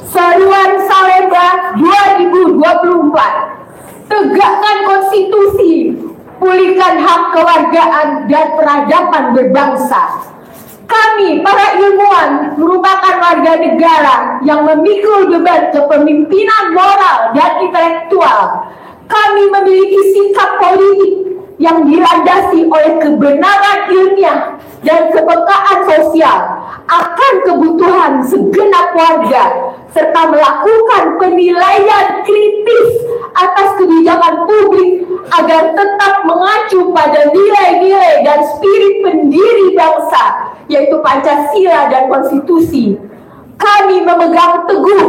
Seruan Salemba 2024. Tegakkan konstitusi, pulihkan hak kewargaan dan peradaban berbangsa. Kami, para ilmuwan, merupakan warga negara yang memikul beban kepemimpinan moral dan intelektual. Kami memiliki sikap politik yang dilandasi oleh kebenaran ilmiah dan kepekaan sosial akan kebutuhan segenap warga, serta melakukan penilaian kritis atas kebijakan publik agar tetap mengacu pada nilai-nilai dan spirit pendiri bangsa, yaitu Pancasila dan Konstitusi. Kami memegang teguh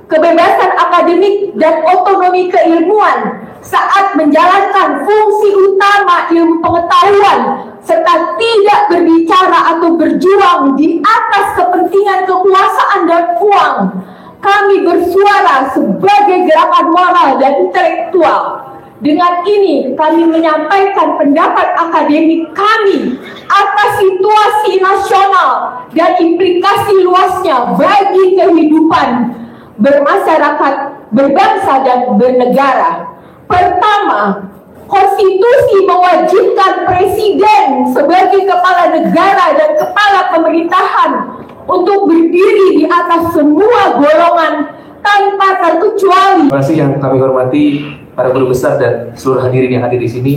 kebebasan akademik dan otonomi keilmuan saat menjalankan fungsi utama ilmu pengetahuan, serta tidak berbicara atau berjuang di atas kepentingan kekuasaan dan uang. Kami bersuara sebagai gerakan moral dan intelektual. Dengan ini kami menyampaikan pendapat akademik kami atas situasi nasional dan implikasi luasnya bagi kehidupan bermasyarakat, berbangsa dan bernegara. Pertama, konstitusi mewajibkan presiden sebagai kepala negara dan kepala pemerintahan untuk berdiri di atas semua golongan tanpa terkecuali. Terima kasih yang kami hormati para guru besar dan seluruh hadirin yang hadir di sini.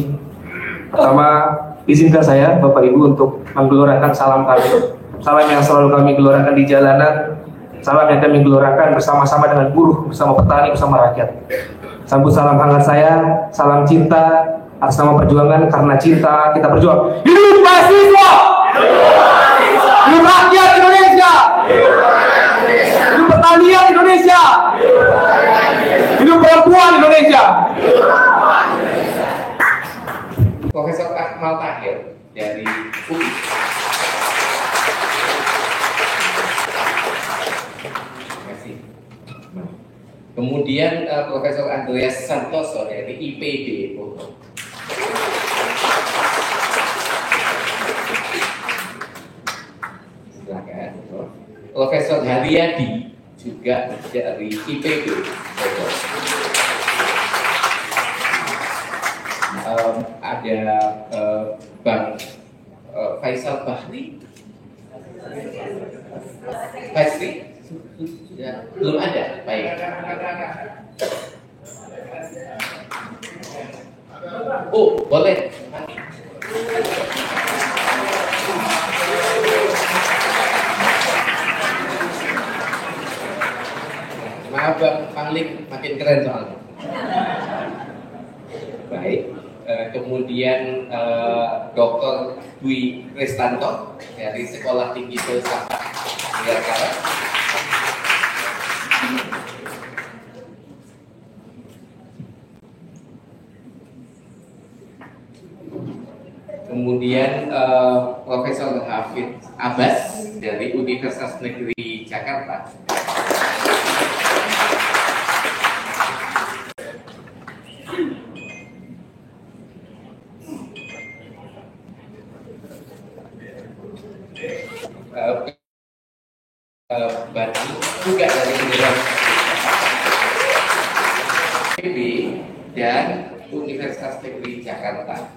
Pertama, izinkan saya Bapak Ibu untuk menggelorakan salam kami. Salam yang selalu kami gelorakan di jalanan, salam yang kami gelorakan bersama-sama dengan buruh, bersama petani, bersama rakyat. Sambut salam hangat saya, salam cinta atas nama perjuangan. Karena cinta kita berjuang. Hidup mahasiswa! Hidup rakyat Indonesia! Hidup pertanian Indonesia! Hidup perempuan Indonesia! Profesor Akmal Tahir dari UI. Terima kasih. Kemudian Profesor Andreas Santoso dari IPB. Silakan. Profesor Haryadi juga dari IPB. Ada Bang Faisal Bahri. Ya, belum ada. Baik. Oh, boleh. Maaf Bang Pangling, makin keren soalnya. Baik. Kemudian Dr. Dwi Kristanto dari Sekolah Tinggi Filsafat Nirgala. Kemudian Profesor Hafid Abbas dari Universitas Negeri Jakarta. Bani juga dari Universitas IPB dan Universitas Negeri Jakarta.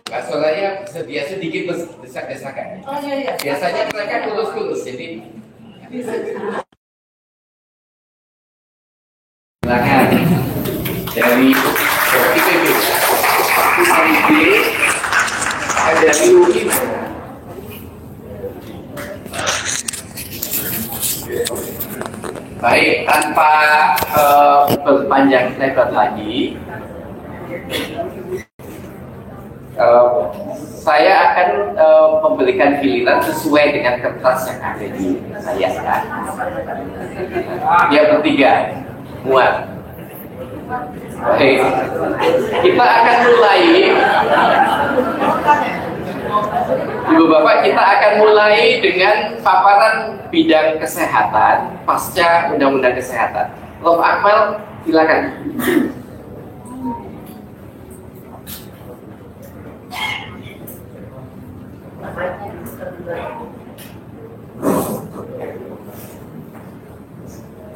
Mbak Soraya sedia sedikit desak-desakan. Oh, iya. Biasanya mereka kulus-kulus, jadi silakan dari IPB, dari UI. Baik, tanpa berpanjang lebar lagi, saya akan memberikan giliran sesuai dengan kertas yang ada di saya kan. Ya, bertiga, muat. Baik, kita akan mulai. Ibu Bapak, kita akan mulai dengan paparan bidang kesehatan pasca Undang-Undang Kesehatan. Prof. Akmal, silakan.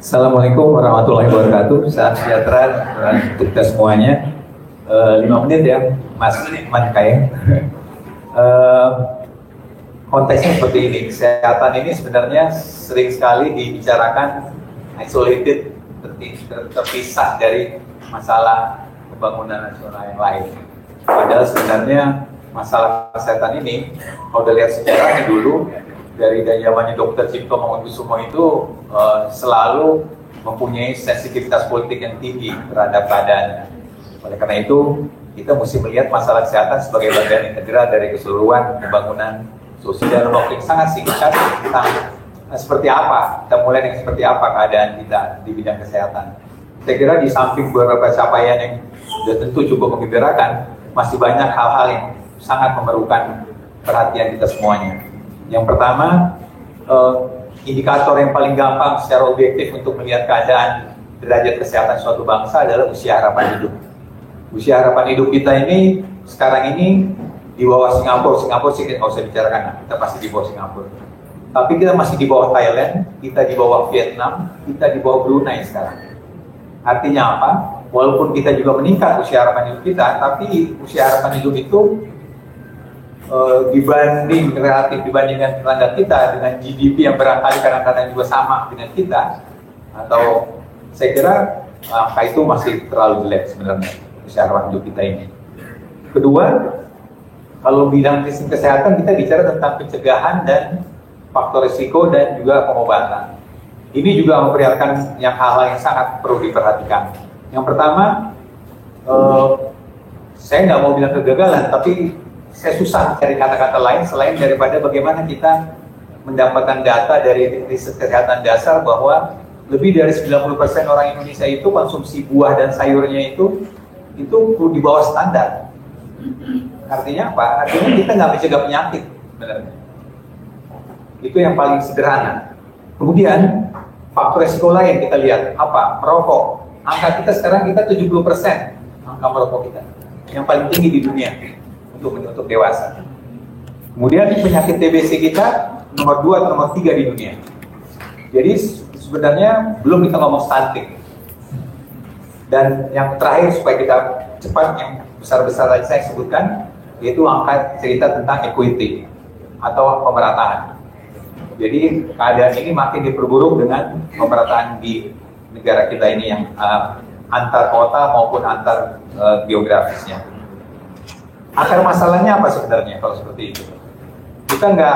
Assalamualaikum warahmatullahi wabarakatuh. Salam sejahtera untuk kita semuanya. 5 menit ya, Mas Mankai. Konteksnya seperti ini. Kesehatan ini sebenarnya sering sekali dibicarakan isolated, terpisah dari masalah pembangunan nasional yang lain. Padahal sebenarnya masalah kesehatan ini, kalau dilihat sejarahnya dulu, dari zamannya Dr. Cipto Mangunkusumo itu selalu mempunyai sensitivitas politik yang tinggi terhadap keadaannya. Oleh karena itu, kita mesti melihat masalah kesehatan sebagai bagian integral dari keseluruhan pembangunan sosial dalam waktu yang sangat singkat tentang seperti apa, kita mulai dengan seperti apa keadaan kita di bidang kesehatan. Saya kira di samping beberapa capaian yang sudah tentu cukup menggembirakan, masih banyak hal-hal yang sangat memerlukan perhatian kita semuanya. Yang pertama, indikator yang paling gampang secara objektif untuk melihat keadaan derajat kesehatan suatu bangsa adalah usia harapan hidup. Usia harapan hidup kita ini sekarang ini di bawah Singapura. Singapura sih nggak usah bicarakan, kita pasti di bawah Singapura. Tapi kita masih di bawah Thailand, kita di bawah Vietnam, kita di bawah Brunei sekarang. Artinya apa? Walaupun kita juga meningkat usia harapan hidup kita, tapi usia harapan hidup itu dibandingkan tetangga kita dengan GDP yang barangkali kadang-kadang juga sama dengan kita, atau saya kira angka itu masih terlalu jelek sebenarnya usia harapan hidup kita ini. Kedua, kalau bidang sistem kesehatan kita bicara tentang pencegahan dan faktor risiko dan juga pengobatan. Ini juga memperlihatkan hal-hal yang sangat perlu diperhatikan. Yang pertama, saya nggak mau bilang kegagalan, tapi saya susah cari kata-kata lain selain daripada bagaimana kita mendapatkan data dari riset kesehatan dasar bahwa lebih dari 90% orang Indonesia itu konsumsi buah dan sayurnya itu di bawah standar. Artinya apa? Artinya kita nggak mencegah penyakit, sebenarnya. Itu yang paling sederhana. Kemudian faktor resiko lain kita lihat apa? Merokok. Angka kita sekarang 70% angka merokok kita, yang paling tinggi di dunia untuk dewasa. Kemudian penyakit TBC kita nomor 2 atau nomor 3 di dunia. Jadi sebenarnya belum kita ngomong stunting. Dan yang terakhir supaya kita cepat, yang besar-besar tadi saya sebutkan, yaitu angka cerita tentang equity atau pemerataan. Jadi keadaan ini makin diperburuk dengan pemerataan di negara kita ini yang antar kota maupun antar geografisnya. Akar masalahnya apa sebenarnya kalau seperti itu? Saya nggak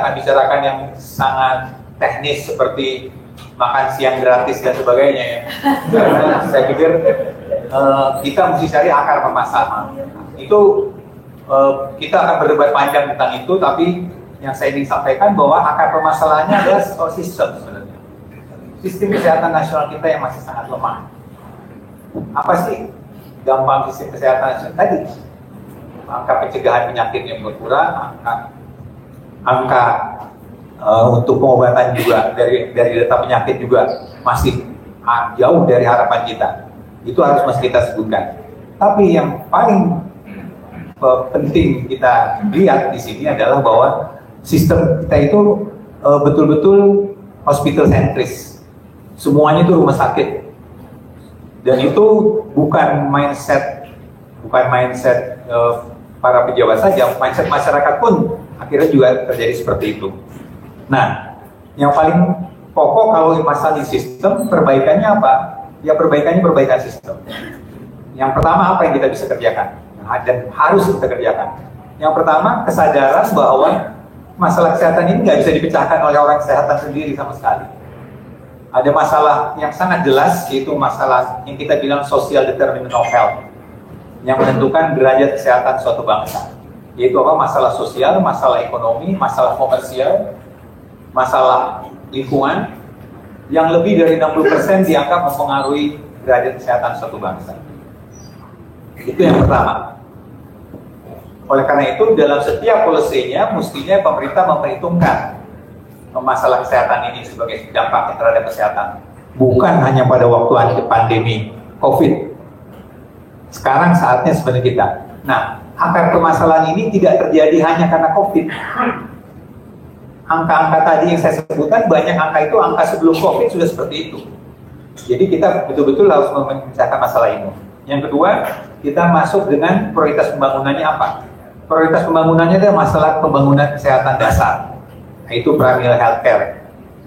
akan bicarakan yang sangat teknis seperti makan siang gratis dan sebagainya ya. Karena saya pikir kita mesti cari akar permasalahan. Itu kita akan berdebat panjang tentang itu, tapi yang saya ingin sampaikan bahwa akar permasalahannya adalah soal sistem sebenarnya. Sistem kesehatan nasional kita yang masih sangat lemah. Apa sih gampang sistem kesehatan nasional tadi? Angka pencegahan penyakit yang berkurang, angka untuk pengobatan juga dari data penyakit juga masih jauh dari harapan kita. Itu harus masih kita sebutkan. Tapi yang paling penting kita lihat di sini adalah bahwa sistem kita itu betul-betul hospital sentris. Semuanya itu rumah sakit. Dan itu bukan mindset para pejabat saja, mindset masyarakat pun akhirnya juga terjadi seperti itu. Nah, yang paling pokok kalau masalah di sistem, perbaikannya apa? Ya perbaikan sistem. Yang pertama apa yang kita bisa kerjakan? Dan harus kita kerjakan. Yang pertama, kesadaran bahwa masalah kesehatan ini nggak bisa dipecahkan oleh orang kesehatan sendiri sama sekali. Ada masalah yang sangat jelas, yaitu masalah yang kita bilang social determinant of health, yang menentukan derajat kesehatan suatu bangsa. Yaitu apa? Masalah sosial, masalah ekonomi, masalah komersial, masalah lingkungan, yang lebih dari 60% dianggap mempengaruhi derajat kesehatan suatu bangsa. Itu yang pertama. Oleh karena itu, dalam setiap polisinya, mestinya pemerintah memperhitungkan masalah kesehatan ini sebagai dampak terhadap kesehatan. Bukan hanya pada waktu pandemi COVID. Sekarang saatnya sebenarnya kita. Nah, akar permasalahan ini tidak terjadi hanya karena COVID. angka-angka tadi yang saya sebutkan, banyak angka itu angka sebelum COVID sudah seperti itu. Jadi kita betul-betul harus memecahkan masalah ini. Yang kedua, kita masuk dengan prioritas pembangunannya apa? Prioritas pembangunannya adalah masalah pembangunan kesehatan dasar, yaitu primary healthcare.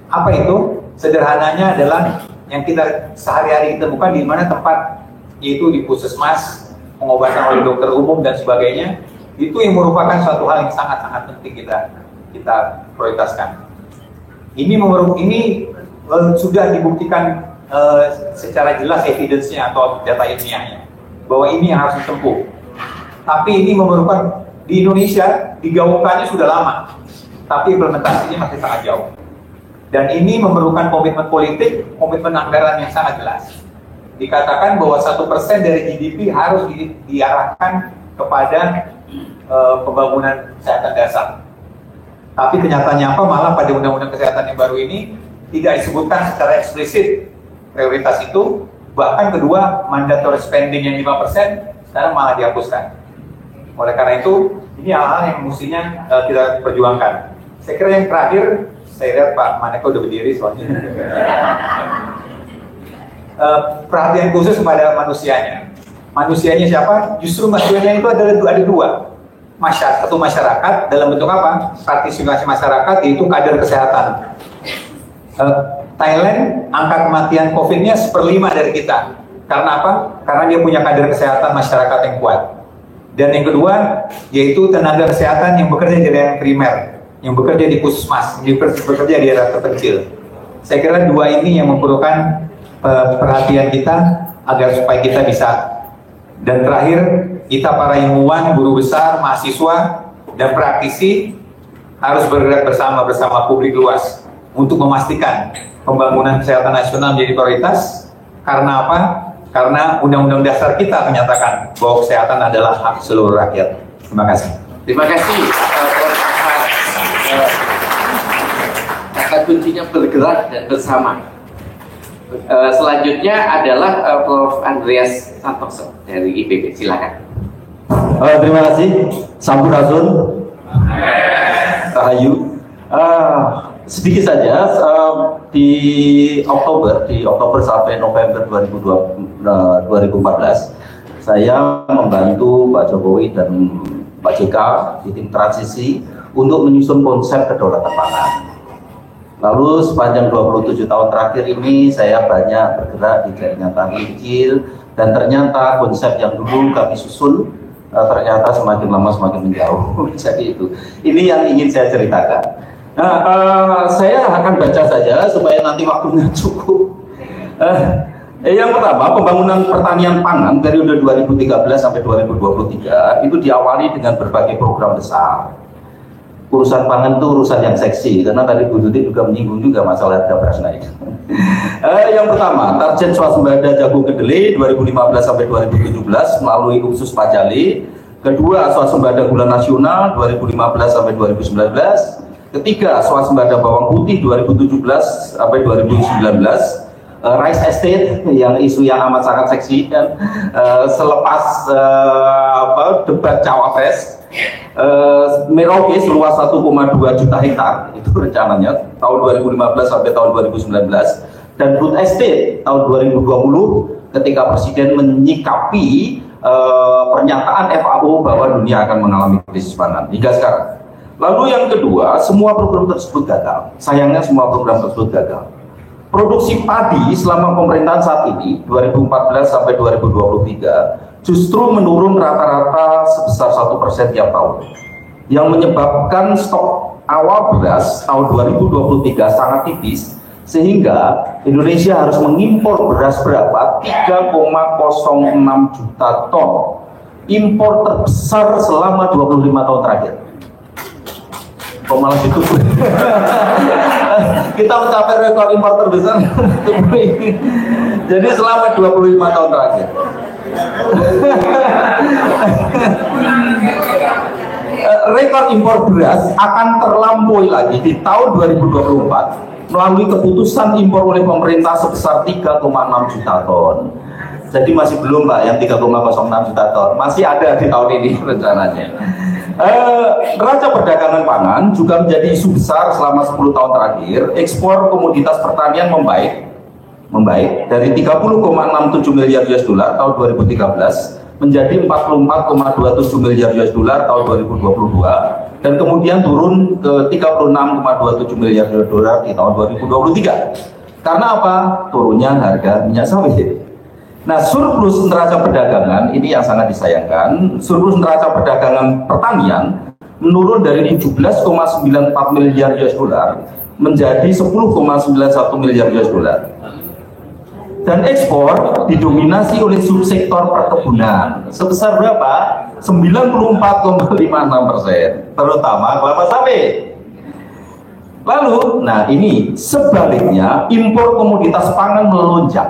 Apa itu? Sederhananya adalah yang kita sehari-hari temukan di mana tempat, yaitu di puskesmas, pengobatan oleh dokter umum dan sebagainya. Itu yang merupakan suatu hal yang sangat-sangat penting kita prioritaskan. Ini sudah dibuktikan secara jelas evidence-nya atau data ilmiahnya bahwa ini yang harus ditempuh. Tapi ini memerlukan, di Indonesia digaungkannya sudah lama, tapi implementasinya masih sangat jauh. Dan ini memerlukan komitmen politik, komitmen anggaran yang sangat jelas. Dikatakan bahwa 1% dari GDP harus diarahkan kepada pembangunan kesehatan dasar. Tapi kenyataannya apa? Malah pada undang-undang kesehatan yang baru ini tidak disebutkan secara eksplisit prioritas itu. Bahkan kedua, mandatory spending yang 5% sekarang malah dihapuskan. Oleh karena itu, ini hal-hal yang mestinya kita perjuangkan. Saya kira yang terakhir, saya lihat Pak Maneko udah berdiri soalnya. Perhatian khusus kepada manusianya. Manusianya siapa? Justru manusianya itu ada dua. Satu masyarakat dalam bentuk apa? Partisipasi masyarakat, yaitu kader kesehatan. Thailand angka kematian COVID-nya 1/5 dari kita. Karena apa? Karena dia punya kader kesehatan masyarakat yang kuat. Dan yang kedua, yaitu tenaga kesehatan yang bekerja di daerah primer, yang bekerja di puskesmas, yang bekerja di daerah terpencil. Saya kira dua ini yang memerlukan perhatian kita agar supaya kita bisa. Dan terakhir, kita para ilmuwan, guru besar, mahasiswa, dan praktisi harus bergerak bersama publik luas untuk memastikan pembangunan kesehatan nasional menjadi prioritas. Karena apa? Karena Undang-Undang Dasar kita menyatakan bahwa kesehatan adalah hak seluruh rakyat. Terima kasih. Terima kasih, Prof. Ahmad. Kata kuncinya bergerak dan bersama. Selanjutnya adalah Prof. Andreas Santoso dari IPB. Silakan. Terima kasih. Sampurasun. Rahayu. Sedikit saja, di Oktober sampai November 2014, saya membantu Pak Jokowi dan Pak JK di tim transisi untuk menyusun konsep kedaulatan pangan. Lalu sepanjang 27 tahun terakhir ini saya banyak bergerak di jaringan tani kecil, dan ternyata konsep yang dulu kami susun ternyata semakin lama semakin menjauh. Jadi ini yang ingin saya ceritakan. Nah, saya akan baca saja supaya nanti waktunya cukup. Yang pertama, pembangunan pertanian pangan periode 2013 sampai 2023 itu diawali dengan berbagai program besar. Urusan pangan itu urusan yang seksi, karena tadi Bu Tuti juga menyinggung juga masalah harga beras naik. Yang pertama, target swasembada jagung kedelai 2015 sampai 2017 melalui Khusus Pajali. Kedua, swasembada gula nasional 2015 sampai 2019. Ketiga, swasembada bawang putih 2017 sampai 2019. Rice Estate yang isu yang amat sangat seksi kan, selepas debat Cawapres. Merauke seluas 1,2 juta hektar itu rencananya tahun 2015 sampai tahun 2019, dan Food Estate tahun 2020 ketika Presiden menyikapi pernyataan FAO bahwa dunia akan mengalami krisis pangan hingga sekarang. Lalu yang kedua, semua program tersebut gagal. Sayangnya semua program tersebut gagal. Produksi padi selama pemerintahan saat ini 2014 sampai 2023 justru menurun rata-rata sebesar 1% tiap tahun, yang menyebabkan stok awal beras tahun 2023 sangat tipis, sehingga Indonesia harus mengimpor beras berapa? 3,06 juta ton, impor terbesar selama 25 tahun terakhir. Kok malah gitu? Kita mencapai rekor impor terbesar. Jadi selama 25 tahun terakhir. Rekor impor beras akan terlampaui lagi di tahun 2024 melalui keputusan impor oleh pemerintah sebesar 3,6 juta ton. Jadi masih belum Pak yang 3,06 juta ton, masih ada di tahun ini rencananya. Neraca perdagangan pangan juga menjadi isu besar selama 10 tahun terakhir. Ekspor komoditas pertanian membaik dari 30,67 miliar US dollar tahun 2013 menjadi 44,27 miliar US dollar tahun 2022 dan kemudian turun ke 36,27 miliar US dollar di tahun 2023. Karena apa? Turunnya harga minyak sawit. Nah, surplus neraca perdagangan ini yang sangat disayangkan. Surplus neraca perdagangan pertanian menurun dari 17,94 miliar US dollar menjadi 10,91 miliar US dollar. Dan ekspor didominasi oleh subsektor perkebunan sebesar berapa? 94,56%, terutama kelapa sawit. Lalu, nah ini sebaliknya impor komoditas pangan melonjak.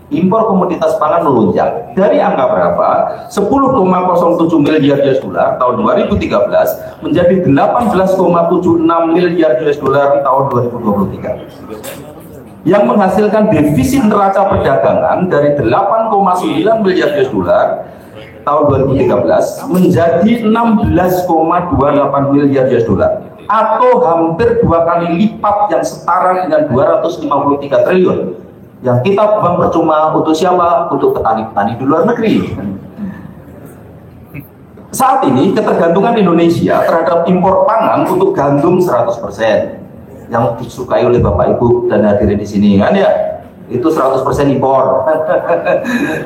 Impor komoditas pangan melonjak dari angka berapa? 10,07 miliar US dollar tahun 2013 menjadi 18,76 miliar US dollar tahun 2023. Yang menghasilkan defisit neraca perdagangan dari 8,9 miliar US dollar tahun 2013 menjadi 16,28 miliar US dollar atau hampir 2 kali lipat yang setara dengan 253 triliun yang kita buang percuma untuk siapa? Untuk petani-petani di luar negeri. Saat ini ketergantungan Indonesia terhadap impor pangan untuk gandum 100% yang disukai oleh Bapak Ibu dan hadirin di sini kan ya, itu 100% impor.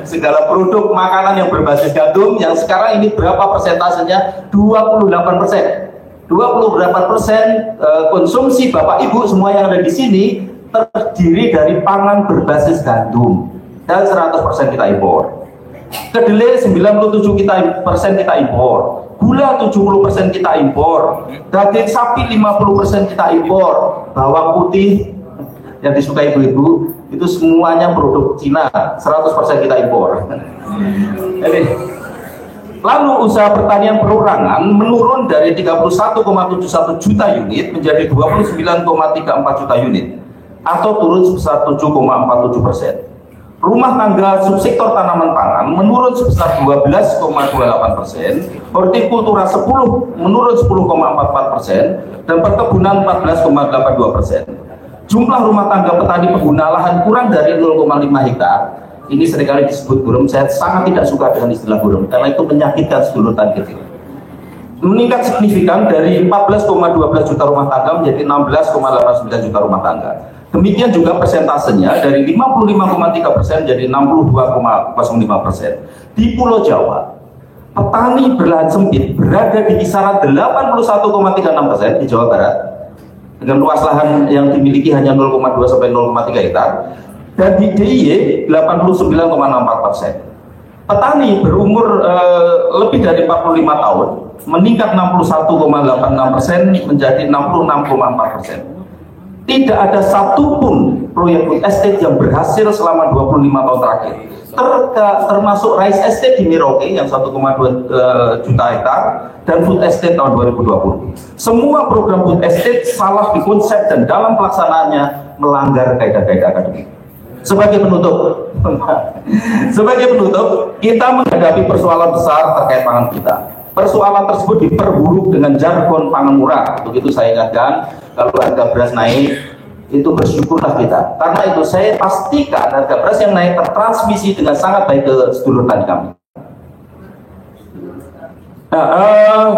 Segala produk makanan yang berbasis gandum yang sekarang ini berapa persentasenya? 28%. 28% konsumsi Bapak Ibu semua yang ada di sini terdiri dari pangan berbasis gandum dan 100% kita impor. Kedelai 97% kita impor, gula 70% kita impor, daging sapi 50% kita impor, bawang putih yang disukai ibu-ibu itu semuanya produk Cina, 100% kita impor. Jadi, lalu usaha pertanian perorangan menurun dari 31,71 juta unit menjadi 29,34 juta unit atau turun sebesar 7,47%. Rumah tangga subsektor tanaman pangan menurun sebesar 12,28%, hortikultura 10 menurun 10,44%, dan perkebunan 14,82%. Jumlah rumah tangga petani pengguna lahan kurang dari 0,5 hektar. Ini seringkali disebut burum. Saya sangat tidak suka dengan istilah burum karena itu menyakitkan sedulur tani kecil. Meningkat signifikan dari 14,12 juta rumah tangga menjadi 16,89 juta rumah tangga. Demikian juga persentasenya dari 55,3% jadi 62,05%. Di Pulau Jawa, petani berlahan sempit berada di kisaran 81,36% di Jawa Barat dengan luas lahan yang dimiliki hanya 0,2 sampai 0,3 hektar, dan di DIY 89,64%. Petani berumur lebih dari 45 tahun meningkat 61,86% menjadi 66,4%. Tidak ada satupun proyek food estate yang berhasil selama 25 tahun terakhir. Termasuk rice estate di Merauke yang 1,2 juta hektar dan food estate tahun 2020. Semua program food estate salah di konsep dan dalam pelaksanaannya melanggar kaidah-kaidah akademik. Sebagai penutup, kita menghadapi persoalan besar terkait pangan kita. Persoalan tersebut diperburuk dengan jargon pangan murah. Untuk itu saya ingatkan, kalau harga beras naik, itu bersyukurlah kita. Karena itu saya pastikan harga beras yang naik tertransmisi dengan sangat baik ke sedulur tani kami.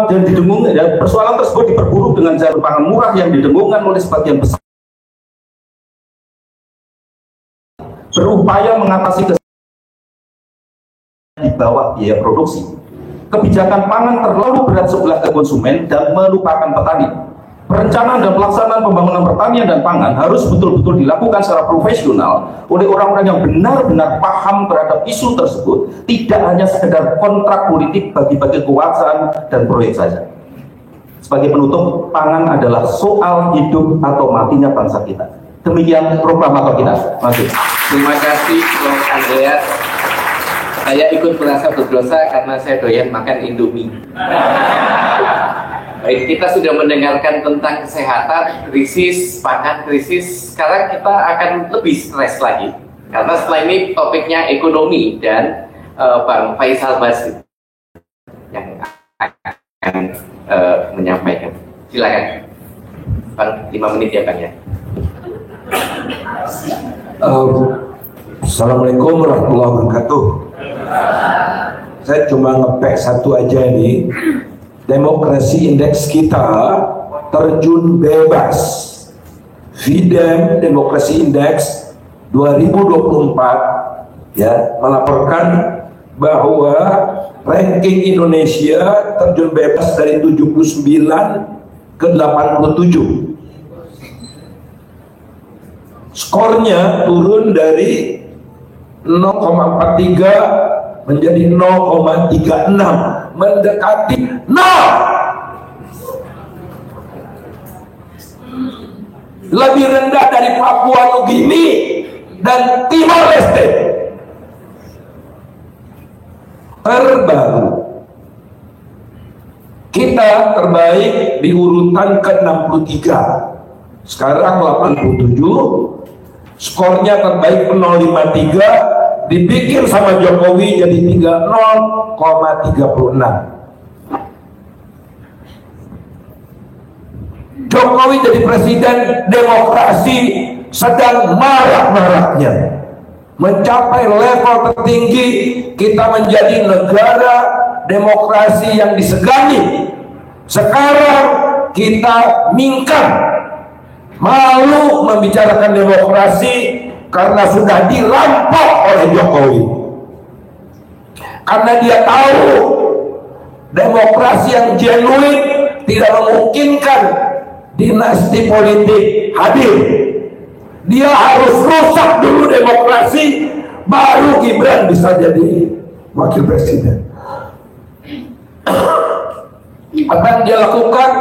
Dan didengung, persoalan tersebut diperburuk dengan jargon pangan murah yang didengungkan oleh sebagian besar. Berupaya mengatasi di bawah biaya produksi. Kebijakan pangan terlalu berat sebelah ke konsumen dan melupakan petani. Perencanaan dan pelaksanaan pembangunan pertanian dan pangan harus betul-betul dilakukan secara profesional oleh orang-orang yang benar-benar paham terhadap isu tersebut, tidak hanya sekedar kontrak politik bagi-bagi kekuasaan dan proyek saja. Sebagai penutup, pangan adalah soal hidup atau matinya bangsa kita. Demikian proklamator kita. Terima kasih Prof. Andreas. Saya ikut merasa berdosa karena saya doyan makan Indomie. Baik, kita sudah mendengarkan tentang kesehatan, krisis pangan, krisis. Sekarang kita akan lebih stres lagi karena setelah ini topiknya ekonomi dan Bang Faisal Basri yang akan akan menyampaikan. Silakan, Bang, 5 menit ya Bang ya. Assalamualaikum warahmatullahi wabarakatuh. Saya cuma ngepek satu aja nih. Demokrasi indeks kita terjun bebas. VDEM Demokrasi Indeks 2024 ya melaporkan bahwa ranking Indonesia terjun bebas dari 79 ke 87. Skornya turun dari 0,43 menjadi 0,36, mendekati 0. Lebih rendah dari Papua Nugini dan Timor Leste. Terbaru, kita terbaik di urutan ke-63, sekarang 87. Skornya terbaik 0,53, dibikin sama Jokowi jadi 0,36. Jokowi jadi presiden, demokrasi sedang marak-maraknya, mencapai level tertinggi. Kita menjadi negara demokrasi yang disegani. Sekarang kita mingkem, malu membicarakan demokrasi karena sudah dirampok oleh Jokowi. Karena dia tahu demokrasi yang genuine tidak memungkinkan dinasti politik hadir. Dia harus rusak dulu demokrasi, baru Gibran bisa jadi wakil presiden. Apa yang dia lakukan?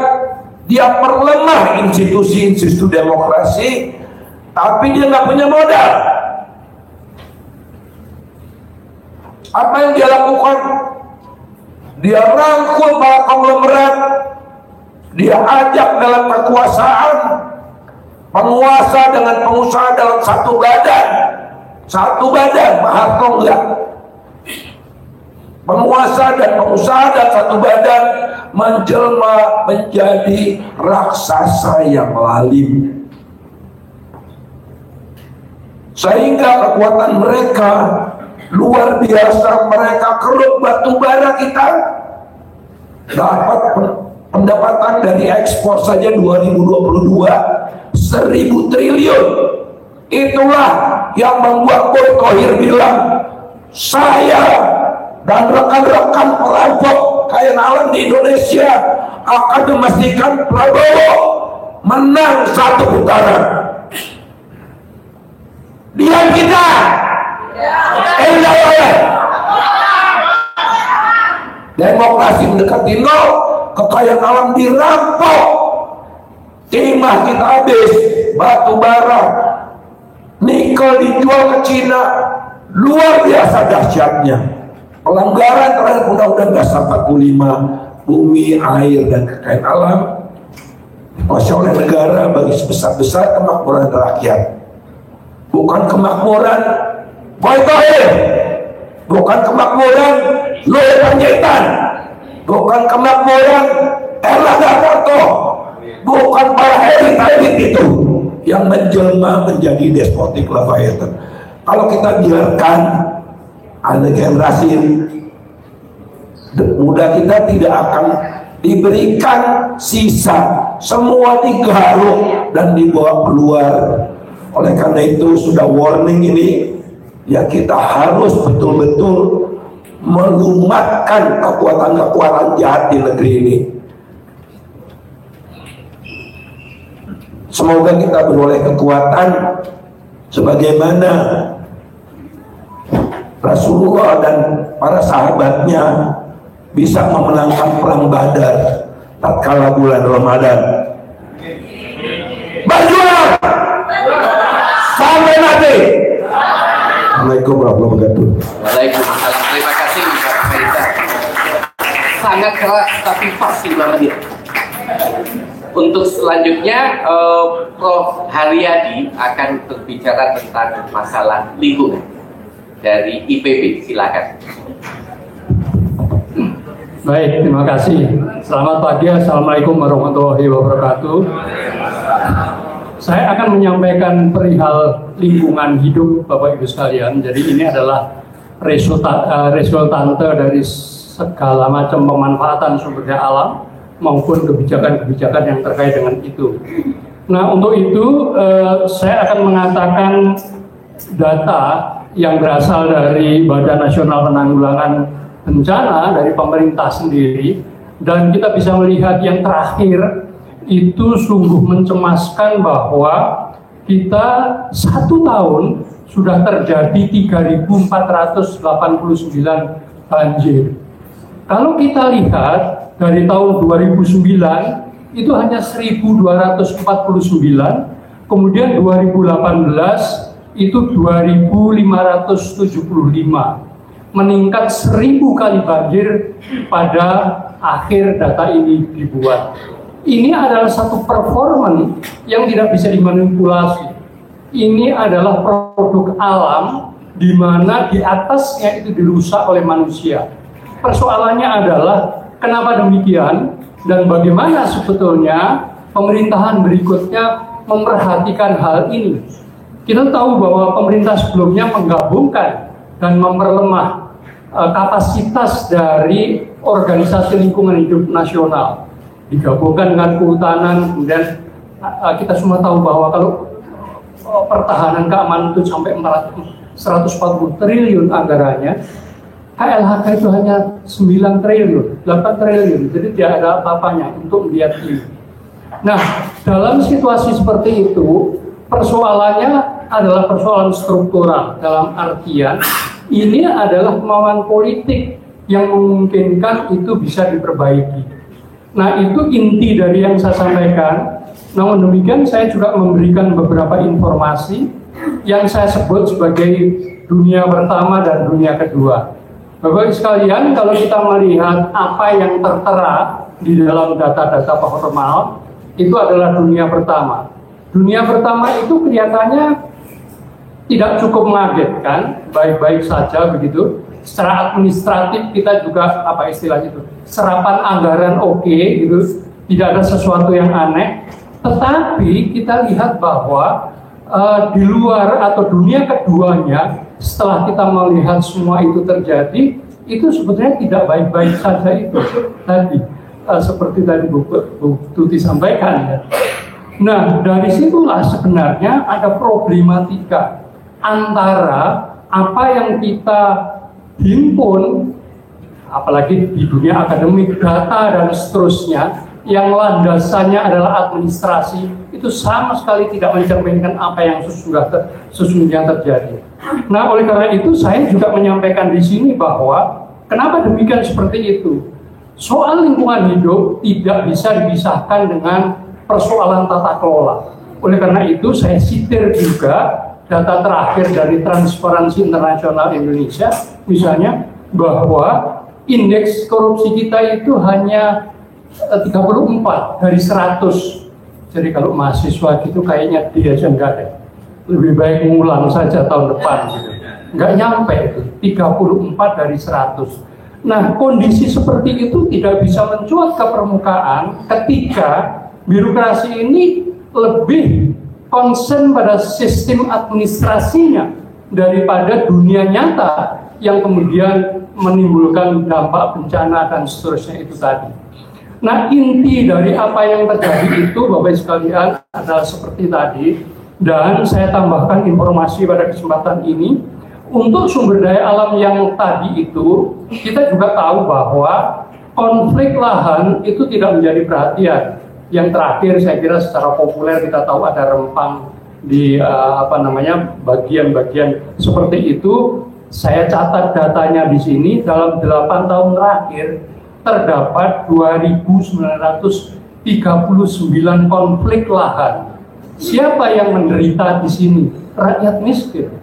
Dia perlemah institusi-institusi demokrasi, tapi dia nggak punya modal. Apa yang dia lakukan? Dia rangkul para konglomerat, dia ajak dalam kekuasaan, penguasa dengan pengusaha dalam satu badan, Pak Harto enggak. Penguasa dan pengusaha dan satu badan menjelma menjadi raksasa yang lalim, sehingga kekuatan mereka luar biasa. Mereka keruk batu bara kita, dapat pendapatan dari ekspor saja 2022 1.000 triliun. Itulah yang membuat Boy Thohir bilang, saya dan rekan-rekan perampok kaya alam di Indonesia akan memastikan Prabowo menang 1 putaran. Diam kita. Demokrasi mendekati 0, kekayaan alam dirampok, timah kita habis, batu bara, nikel dijual ke Cina, luar biasa dahsyatnya. Pelanggaran terhadap Undang-Undang Dasar 45, bumi, air, dan kekayaan alam dikuasai oleh negara bagi sebesar-besar kemakmuran rakyat. Bukan kemakmuran Boy Thohir, bukan kemakmuran Luhut Panjaitan, bukan kemakmuran Erlangga Hartarto, bukan para elit-elit itu yang menjelma menjadi despotik Leviathan. Kalau kita biarkan ada generasi muda kita tidak akan diberikan sisa, semua digaruk dan dibawa keluar. Oleh karena itu sudah warning ini ya, kita harus betul-betul melumatkan kekuatan-kekuatan jahat di negeri ini. Semoga kita beroleh kekuatan sebagaimana Rasulullah dan para sahabatnya bisa memenangkan perang Badar tatkala bulan Ramadan. Berjuang sampai mati. Assalamualaikum warahmatullahi wabarakatuh. Waalaikumsalam. Terima kasih Pak Faisal. Sangat keras tapi pasti banget ya. Untuk selanjutnya Prof. Haryadi akan berbicara tentang masalah lingkungan dari IPB. Silakan. Baik, terima kasih. Selamat pagi, Assalamualaikum warahmatullahi wabarakatuh. Saya akan menyampaikan perihal lingkungan hidup Bapak Ibu sekalian. Jadi ini adalah resultante dari segala macam pemanfaatan sumber daya alam maupun kebijakan-kebijakan yang terkait dengan itu. Nah, untuk itu saya akan mengatakan data yang berasal dari Badan Nasional Penanggulangan Bencana dari pemerintah sendiri, dan kita bisa melihat yang terakhir itu sungguh mencemaskan bahwa kita 1 tahun sudah terjadi 3.489 banjir. Kalau kita lihat dari tahun 2009 itu hanya 1.249, kemudian 2018 itu 2.575. Meningkat 1000 kali banjir pada akhir data ini dibuat. Ini adalah satu performa yang tidak bisa dimanipulasi. Ini adalah produk alam di mana di atasnya itu dirusak oleh manusia. Persoalannya adalah kenapa demikian dan bagaimana sebetulnya pemerintahan berikutnya memperhatikan hal ini. Kita tahu bahwa pemerintah sebelumnya menggabungkan dan memperlemah kapasitas dari organisasi lingkungan hidup nasional, digabungkan dengan kehutanan. Kemudian kita semua tahu bahwa kalau pertahanan keamanan itu sampai 140 triliun anggarannya, KLHK itu hanya 9 triliun, 8 triliun, jadi tidak ada apa-apanya untuk melihat ini. Nah, dalam situasi seperti itu, persoalannya adalah persoalan struktural, dalam artian ini adalah kemauan politik yang memungkinkan itu bisa diperbaiki. Nah, itu inti dari yang saya sampaikan. Namun demikian saya juga memberikan beberapa informasi yang saya sebut sebagai dunia pertama dan dunia kedua. Bapak sekalian, kalau kita melihat apa yang tertera di dalam data-data formal, itu adalah dunia pertama. Dunia pertama itu kelihatannya tidak cukup mengagetkan, baik-baik saja begitu. Secara administratif kita juga apa istilahnya itu, serapan anggaran oke, gitu, tidak ada sesuatu yang aneh. Tetapi kita lihat bahwa di luar atau dunia keduanya, setelah kita melihat semua itu terjadi, itu sebetulnya tidak baik-baik saja itu tadi, seperti tadi Bu Tuti sampaikan ya. Nah, dari situlah sebenarnya ada problematika antara apa yang kita himpun, apalagi di dunia akademik, data dan seterusnya, yang landasannya adalah administrasi, itu sama sekali tidak mencerminkan apa yang sesungguhnya terjadi. Nah, oleh karena itu saya juga menyampaikan di sini bahwa kenapa demikian seperti itu. Soal lingkungan hidup tidak bisa dipisahkan dengan persoalan tata kelola. Oleh karena itu saya sitir juga data terakhir dari Transparansi Internasional Indonesia, misalnya bahwa indeks korupsi kita itu hanya 34 dari 100. Jadi kalau mahasiswa gitu kayaknya dia aja enggak deh. Lebih baik ngulang saja tahun depan gitu. Enggak nyampe itu, 34 dari 100. Nah, kondisi seperti itu tidak bisa mencuat ke permukaan ketika birokrasi ini lebih concern pada sistem administrasinya daripada dunia nyata yang kemudian menimbulkan dampak bencana dan seterusnya itu tadi. Nah, inti dari apa yang terjadi itu Bapak sekalian adalah seperti tadi, dan saya tambahkan informasi pada kesempatan ini untuk sumber daya alam yang tadi itu, kita juga tahu bahwa konflik lahan itu tidak menjadi perhatian. Yang terakhir saya kira secara populer kita tahu ada rempang di bagian-bagian seperti itu. Saya catat datanya di sini, dalam 8 tahun terakhir terdapat 2.939 konflik lahan. Siapa yang menderita di sini? Rakyat miskin.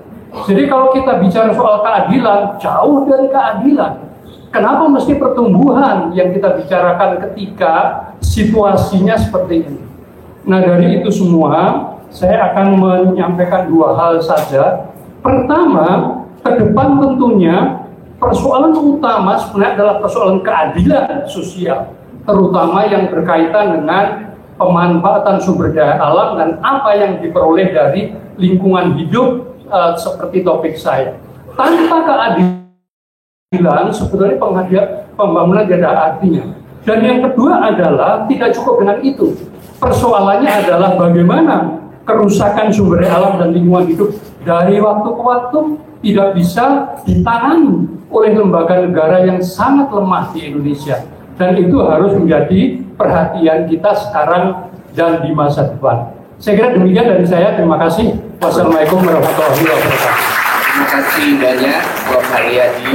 Jadi kalau kita bicara soal keadilan, jauh dari keadilan. Kenapa mesti pertumbuhan yang kita bicarakan ketika situasinya seperti ini? Nah, dari itu semua saya akan menyampaikan 2 hal saja. Pertama, ke depan tentunya persoalan utama sebenarnya adalah persoalan keadilan sosial, terutama yang berkaitan dengan pemanfaatan sumber daya alam dan apa yang diperoleh dari lingkungan hidup, seperti topik saya. Tanpa keadilan sebetulnya pembangunan tidak ada artinya. Dan yang kedua adalah tidak cukup dengan itu. Persoalannya adalah bagaimana kerusakan sumber daya alam dan lingkungan hidup dari waktu ke waktu tidak bisa ditangani oleh lembaga negara yang sangat lemah di Indonesia. Dan itu harus menjadi perhatian kita sekarang dan di masa depan. Saya kira demikian dari saya. Terima kasih. Wassalamualaikum warahmatullahi wabarakatuh. Terima kasih banyak Prof. Haryadi.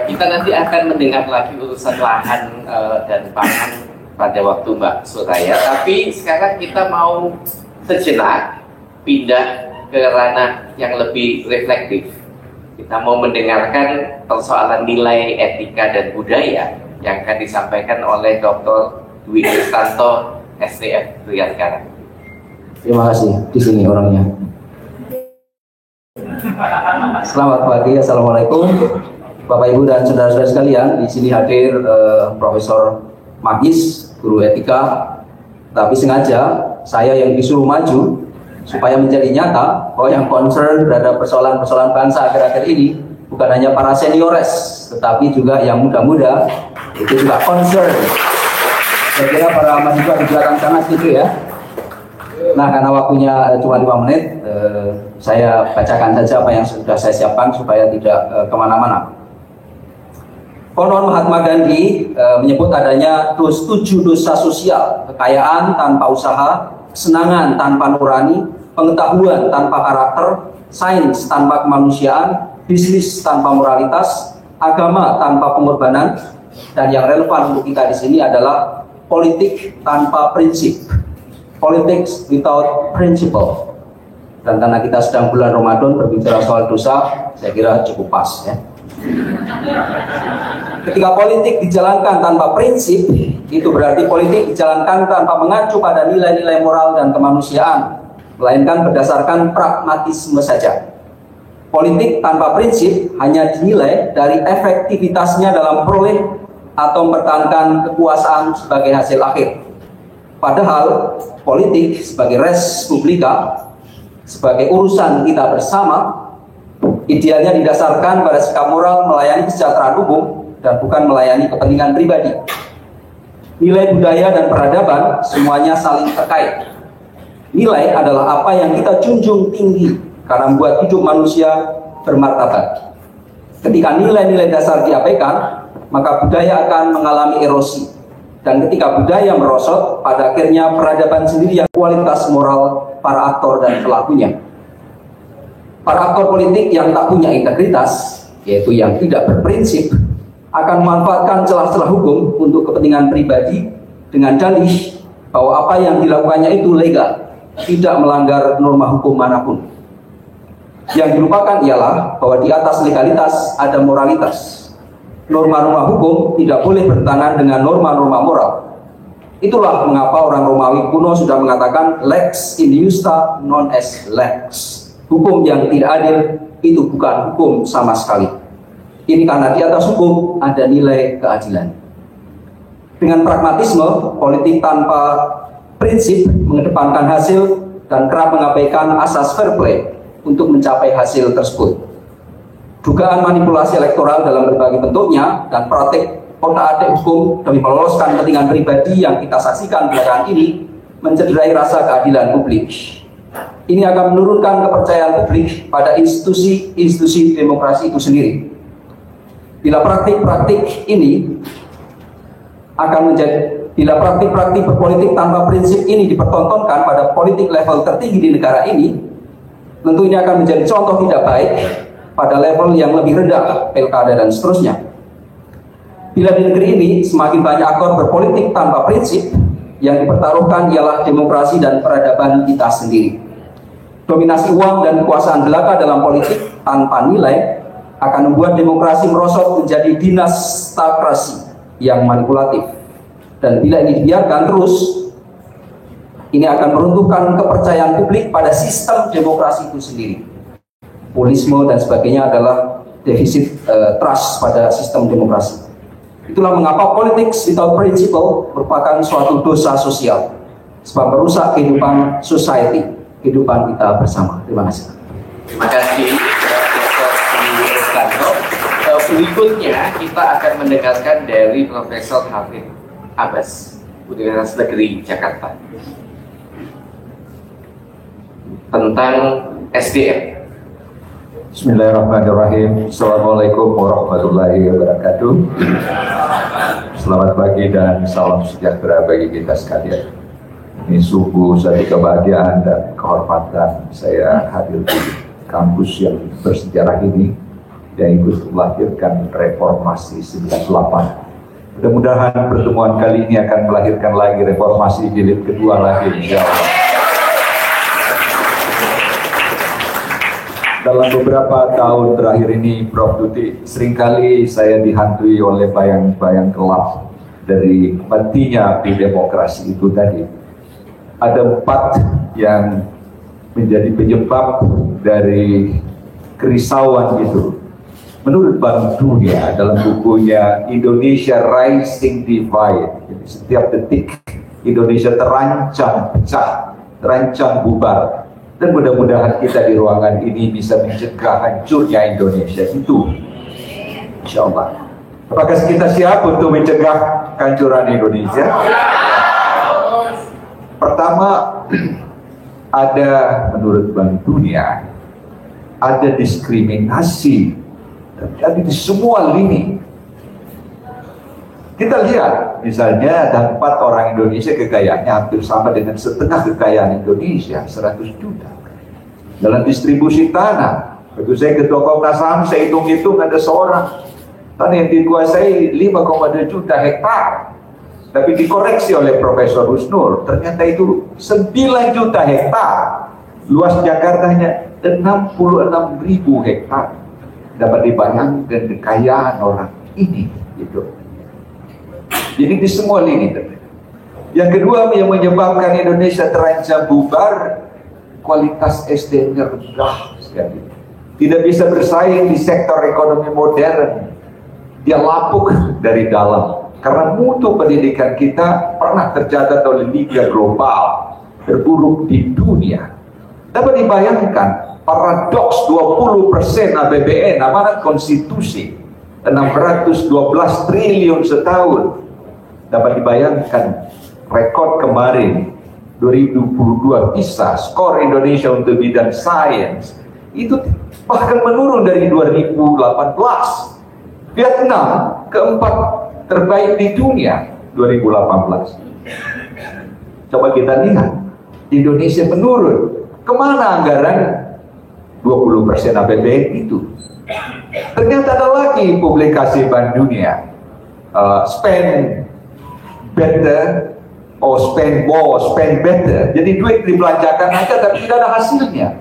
Kita nanti akan mendengar lagi urusan lahan dan pangan pada waktu Mbak Suraya. Tapi sekarang kita mau sejenak pindah ke ranah yang lebih reflektif. Kita mau mendengarkan persoalan nilai etika dan budaya yang akan disampaikan oleh Dr. Dwi Kristanto, STF Bayangkara. Terima kasih. Di sini orangnya. Selamat pagi, assalamualaikum, Bapak Ibu dan saudara-saudara sekalian. Di sini hadir Profesor Magis, guru etika. Tapi sengaja saya yang disuruh maju supaya menjadi nyata bahwa yang concern terhadap persoalan-persoalan bangsa akhir-akhir ini bukan hanya para seniores, tetapi juga yang muda-muda itu juga concern. Saya kira para mahasiswa di belakang sana gitu ya. Nah, karena waktunya cuma 5 menit, saya bacakan saja apa yang sudah saya siapkan supaya tidak kemana-mana. Konon Mahatma Gandhi menyebut adanya 7 dosa sosial: kekayaan tanpa usaha, kesenangan tanpa nurani, pengetahuan tanpa karakter, sains tanpa kemanusiaan, bisnis tanpa moralitas, agama tanpa pengorbanan, dan yang relevan untuk kita di sini adalah politik tanpa prinsip. Politics without principle. Dan karena kita sedang bulan Ramadan berbicara soal dosa, saya kira cukup pas ya. Ketika politik dijalankan tanpa prinsip, itu berarti politik dijalankan tanpa mengacu pada nilai-nilai moral dan kemanusiaan, melainkan berdasarkan pragmatisme saja. Politik tanpa prinsip hanya dinilai dari efektivitasnya dalam peroleh atau mempertahankan kekuasaan sebagai hasil akhir. Padahal politik sebagai res publica, sebagai urusan kita bersama, idealnya didasarkan pada sikap moral melayani kesejahteraan umum dan bukan melayani kepentingan pribadi. Nilai budaya dan peradaban semuanya saling terkait. Nilai adalah apa yang kita junjung tinggi karena membuat hidup manusia bermartabat. Ketika nilai-nilai dasar diabaikan, maka budaya akan mengalami erosi. Dan ketika budaya merosot, pada akhirnya peradaban sendiri yang kualitas moral para aktor dan pelakunya. Para aktor politik yang tak punya integritas, yaitu yang tidak berprinsip, akan memanfaatkan celah-celah hukum untuk kepentingan pribadi dengan dalih bahwa apa yang dilakukannya itu legal, tidak melanggar norma hukum manapun. Yang dilupakan ialah bahwa di atas legalitas ada moralitas. Norma-norma hukum tidak boleh bertentangan dengan norma-norma moral. Itulah mengapa orang Romawi kuno sudah mengatakan lex injusta non est lex. Hukum yang tidak adil itu bukan hukum sama sekali. Ini karena di atas hukum ada nilai keadilan. Dengan pragmatisme, politik tanpa prinsip mengedepankan hasil dan kerap mengabaikan asas fair play untuk mencapai hasil tersebut. Dugaan manipulasi elektoral dalam berbagai bentuknya dan praktik otak-atik hukum demi meloloskan kepentingan pribadi yang kita saksikan belakangan ini mencederai rasa keadilan publik. Ini akan menurunkan kepercayaan publik pada institusi demokrasi itu sendiri. Bila praktik-praktik berpolitik tanpa prinsip ini dipertontonkan pada politik level tertinggi di negara ini, tentu ini akan menjadi contoh tidak baik pada level yang lebih rendah, pilkada dan seterusnya. Bila di negeri ini semakin banyak aktor berpolitik tanpa prinsip, yang dipertaruhkan ialah demokrasi dan peradaban kita sendiri. Dominasi uang dan kekuasaan belaka dalam politik tanpa nilai akan membuat demokrasi merosot menjadi dinastakrasi yang manipulatif. Dan bila ini dibiarkan terus, ini akan meruntuhkan kepercayaan publik pada sistem demokrasi itu sendiri. Populisme dan sebagainya adalah defisit trust pada sistem demokrasi. Itulah mengapa politics without principle merupakan suatu dosa sosial, sebab merusak kehidupan society, kehidupan kita bersama. Terima kasih. Terima kasih, Profesor Rustanto. Berikutnya kita akan mendengarkan dari Profesor Hafid Abbas, Universitas Negeri Jakarta, tentang SDM. Bismillahirrahmanirrahim. Assalamualaikum warahmatullahi wabarakatuh. Selamat pagi dan salam sejahtera bagi kita sekalian. Ini sungguh satu kebahagiaan dan kehormatan saya hadir di kampus yang bersejarah ini yang ikut melahirkan reformasi 98. Mudah-mudahan pertemuan kali ini akan melahirkan lagi reformasi jilid kedua lagi, insya Allah. Dalam beberapa tahun terakhir ini, Prof. Tuti, seringkali saya dihantui oleh bayang-bayang gelap dari matinya api demokrasi itu tadi. Ada 4 yang menjadi penyebab dari kerisauan itu. Menurut Bank Dunia dalam bukunya Indonesia Rising Divide, jadi setiap detik Indonesia terancam pecah, terancam bubar. Dan mudah-mudahan kita di ruangan ini bisa mencegah hancurnya Indonesia itu, insya Allah. Apakah kita siap untuk mencegah kehancuran Indonesia? Pertama, ada menurut Bank Dunia ada diskriminasi terjadi di semua lini. Kita lihat misalnya ada 4 orang Indonesia kekayaannya hampir sama dengan setengah kekayaan Indonesia, 100 juta. Dalam distribusi tanah, waktu saya ketua Komnas HAM, saya hitung-hitung ada seorang tanah yang dikuasai 5,2 juta hektar. Tapi dikoreksi oleh Profesor Husnul, ternyata itu 9 juta hektar. Luas Jakarta hanya 66.000 hektar. Dapat dibayangkan kekayaan orang ini, gitu. Jadi di semua lini. Yang kedua yang menyebabkan Indonesia terancam bubar, kualitas SDM-nya rendah sekali. Tidak bisa bersaing di sektor ekonomi modern. Dia lapuk dari dalam. Karena mutu pendidikan kita pernah tercatat oleh Liga Global terburuk di dunia. Dapat dibayangkan paradoks 20% APBN amanat konstitusi 612 triliun setahun. Dapat dibayangkan rekor kemarin 2022 PISA skor Indonesia untuk bidang sains itu bahkan menurun dari 2018. Vietnam keempat terbaik di dunia 2018. Coba kita lihat Indonesia menurun. Kemana anggaran 20% APBN itu? Ternyata ada lagi publikasi Bank Dunia, spend better, spend more, spend better. Jadi duit dibelanjakan aja tapi tidak ada hasilnya.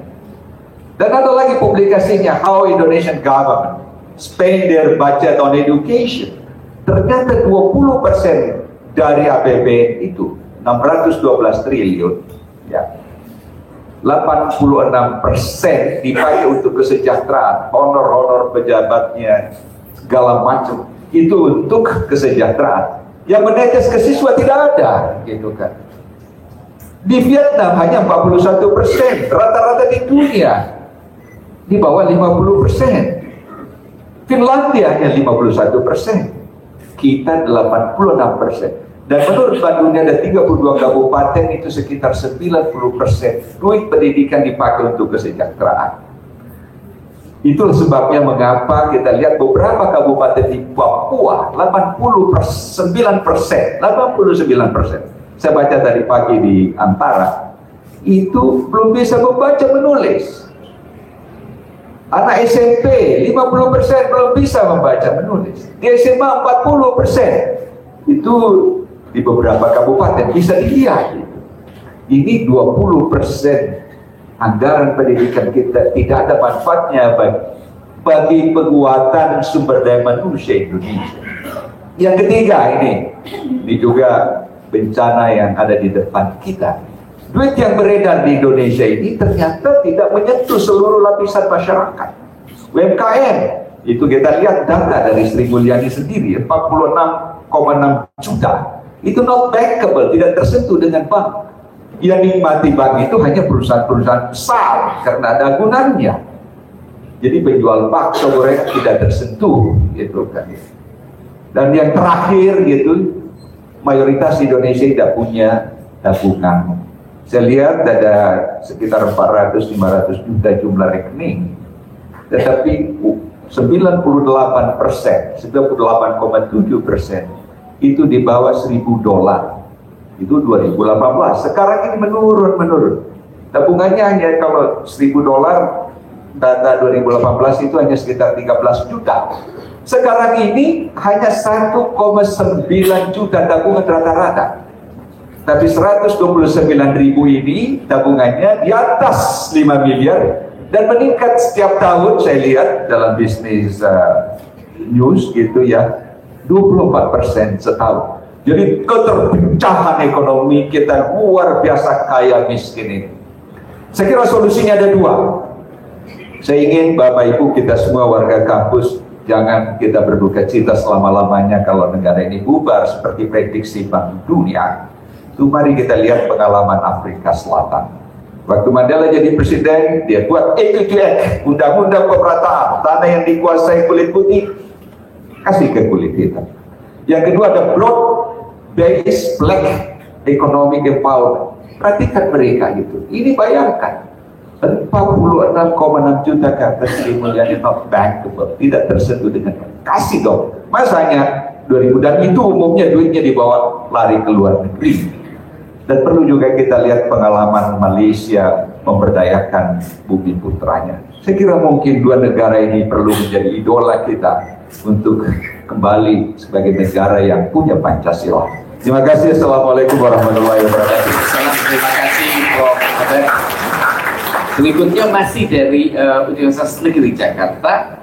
Dan ada lagi publikasinya, How Indonesian Government Spend Their Budget on Education. Ternyata 20% dari APBN itu 612 triliun, ya, 86% dipakai untuk kesejahteraan, honor-honor pejabatnya, segala macam. Itu untuk kesejahteraan. Yang menetes ke siswa tidak ada, gitu kan. Di Vietnam hanya 41%, rata-rata di dunia di bawah 50%. Finlandia hanya 51%, kita 86%. Dan menurut Bank Dunia ada 32 kabupaten itu sekitar 90% duit pendidikan dipakai untuk kesejahteraan. Itulah sebabnya mengapa kita lihat beberapa kabupaten di Papua 89%. Saya baca tadi pagi di Antara, itu belum bisa membaca menulis. Anak SMP 50% belum bisa membaca menulis. Di SMA 40%. Itu di beberapa kabupaten bisa dilihat. Ini 20% anggaran pendidikan kita tidak ada manfaatnya bagi penguatan sumber daya manusia Indonesia. Yang ketiga ini juga bencana yang ada di depan kita. Duit yang beredar di Indonesia ini ternyata tidak menyentuh seluruh lapisan masyarakat. UMKM Itu kita lihat data dari Sri Mulyani sendiri, 46,6 juta. Itu not bankable, tidak tersentuh dengan bank. Yang nikmati bank itu hanya perusahaan-perusahaan besar karena ada gunanya. Jadi penjual bakso goreng tidak tersentuh, gitu kan. Dan yang terakhir gitu, mayoritas Indonesia tidak punya tabungan. Saya lihat ada sekitar 400-500 juta jumlah rekening, tetapi 98%, 98,7% itu di bawah $1.000. Itu 2018. Sekarang ini menurun. Tabungannya hanya kalau $1.000, data 2018 itu hanya sekitar 13 juta. Sekarang ini hanya 1,9 juta tabungan rata-rata. Tapi 129.000 ini tabungannya di atas 5 miliar dan meningkat setiap tahun. Saya lihat dalam bisnis news gitu ya, 24% setahun. Jadi keterpecahan ekonomi kita luar biasa kaya miskin ini. Saya kira solusinya ada dua. Saya ingin Bapak Ibu kita semua warga kampus jangan kita berduka cita selama-lamanya kalau negara ini bubar seperti prediksi Bank Dunia. Itu mari kita lihat pengalaman Afrika Selatan. Waktu Mandela jadi presiden, dia buat EQQX, undang-undang pemerataan, tanah yang dikuasai kulit putih, kasih ke kulit hitam. Yang kedua ada broad based black economic empowerment. Perhatikan mereka gitu. Ini bayangkan 46,6 juta ke atas Sri Mulyani not bankable, tidak tersentuh dengan kasih dong. Masanya 2000 dan itu umumnya duitnya dibawa lari ke luar negeri. Dan perlu juga kita lihat pengalaman Malaysia memberdayakan bumi putranya. Saya kira mungkin dua negara ini perlu menjadi idola kita untuk kembali sebagai negara yang punya Pancasila. Terima kasih. Assalamualaikum warahmatullahi wabarakatuh. Terima kasih Prof. Abed. Berikutnya masih dari Universitas Negeri Jakarta,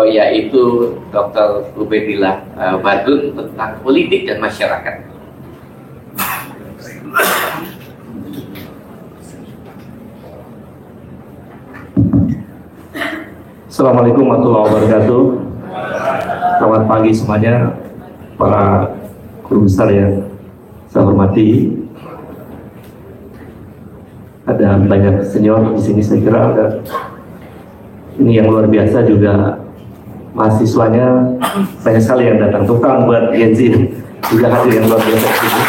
yaitu Dr. Ubedillah Badrun tentang politik dan masyarakat. Assalamualaikum warahmatullahi wabarakatuh. Selamat pagi semuanya, para guru besar yang saya hormati. Ada banyak senior di sini, saya kira ada. Ini yang luar biasa juga, mahasiswanya banyak sekali yang datang. Tukang buat Gen Z juga hadir yang luar biasa di sini.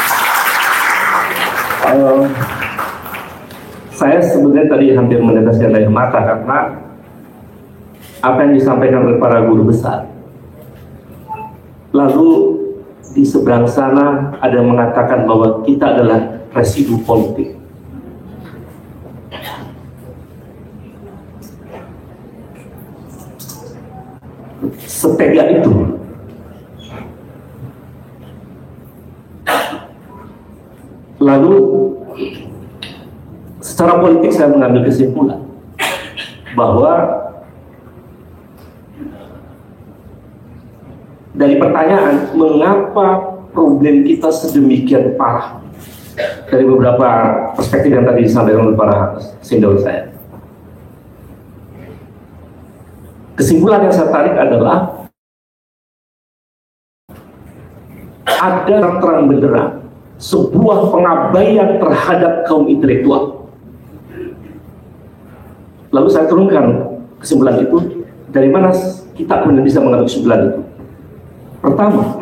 Saya sebenarnya tadi hampir meneteskan air mata karena apa yang disampaikan oleh para guru besar. Lalu di seberang sana ada yang mengatakan bahwa kita adalah residu politik. Setega itu. Lalu secara politik saya mengambil kesimpulan bahwa dari pertanyaan mengapa problem kita sedemikian parah dari beberapa perspektif yang tadi disampaikan oleh para senior saya. Kesimpulan yang saya tarik adalah ada terang benderang sebuah pengabaian terhadap kaum intelektual. Lalu saya turunkan kesimpulan itu, dari mana kita kemudian bisa mengambil kesimpulan itu. Pertama,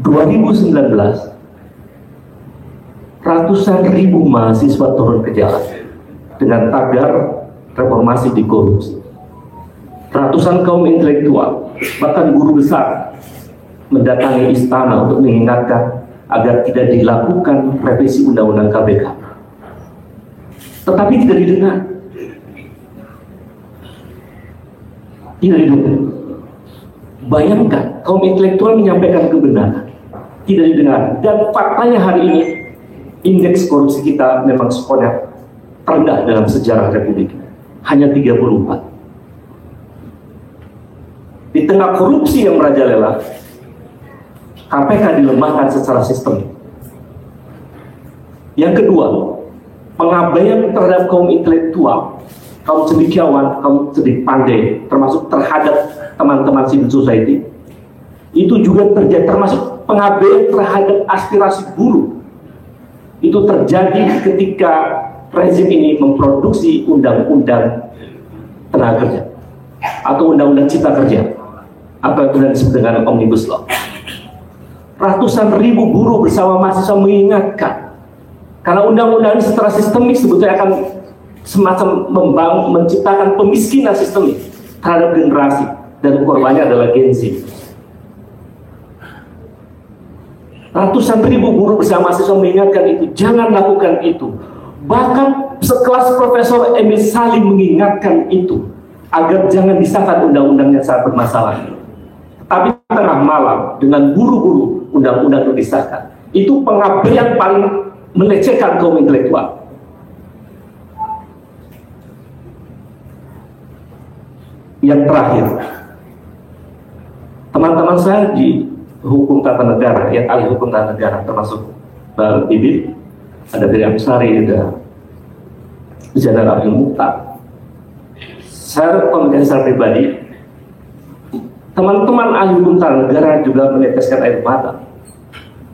2019 ratusan ribu mahasiswa turun ke jalan dengan tagar reformasi di korupsi. Ratusan kaum intelektual, bahkan guru besar mendatangi istana untuk mengingatkan agar tidak dilakukan revisi undang-undang KPK. Tetapi tidak didengar. Tidak didengar. Bayangkan, kaum intelektual menyampaikan kebenaran, tidak didengar. Dan faktanya hari ini, indeks korupsi kita memang skornya terendah dalam sejarah Republik. Hanya 34. Di tengah korupsi yang merajalela, KPK dilemahkan secara sistem. Yang kedua, pengabaian terhadap kaum intelektual kaum cendekiawan, kaum cendik pandai, termasuk terhadap teman-teman civil society, itu juga terjadi, termasuk pengabaian terhadap aspirasi buruh. Itu terjadi ketika rezim ini memproduksi undang-undang tenaga kerja atau undang-undang cipta kerja, apa yang kemudian disebut dengan Omnibus Law. Ratusan ribu buruh bersama mahasiswa mengingatkan, karena undang-undang ini secara sistemik sebetulnya akan semacam menciptakan pemiskinan sistemik terhadap generasi, dan korbannya adalah Gen Z. Ratusan ribu buruh bersama mahasiswa mengingatkan itu, jangan lakukan itu. Bahkan sekelas Profesor Emil Salim mengingatkan itu, agar jangan disahkan undang-undang yang sangat bermasalah. Tapi tengah malam dengan buru-buru undang-undang itu disahkan. Itu pengabaian paling melecehkan kaum intelektual. Yang terakhir, teman-teman saya di hukum tata negara, yang ahli hukum tata negara, termasuk Bang Bibit, ada Miriam Sari, ada Jenderal Abdul Mukhtar. Saya rekomendasi secara pribadi, teman-teman ahli hukum tata negara juga meneteskan air mata.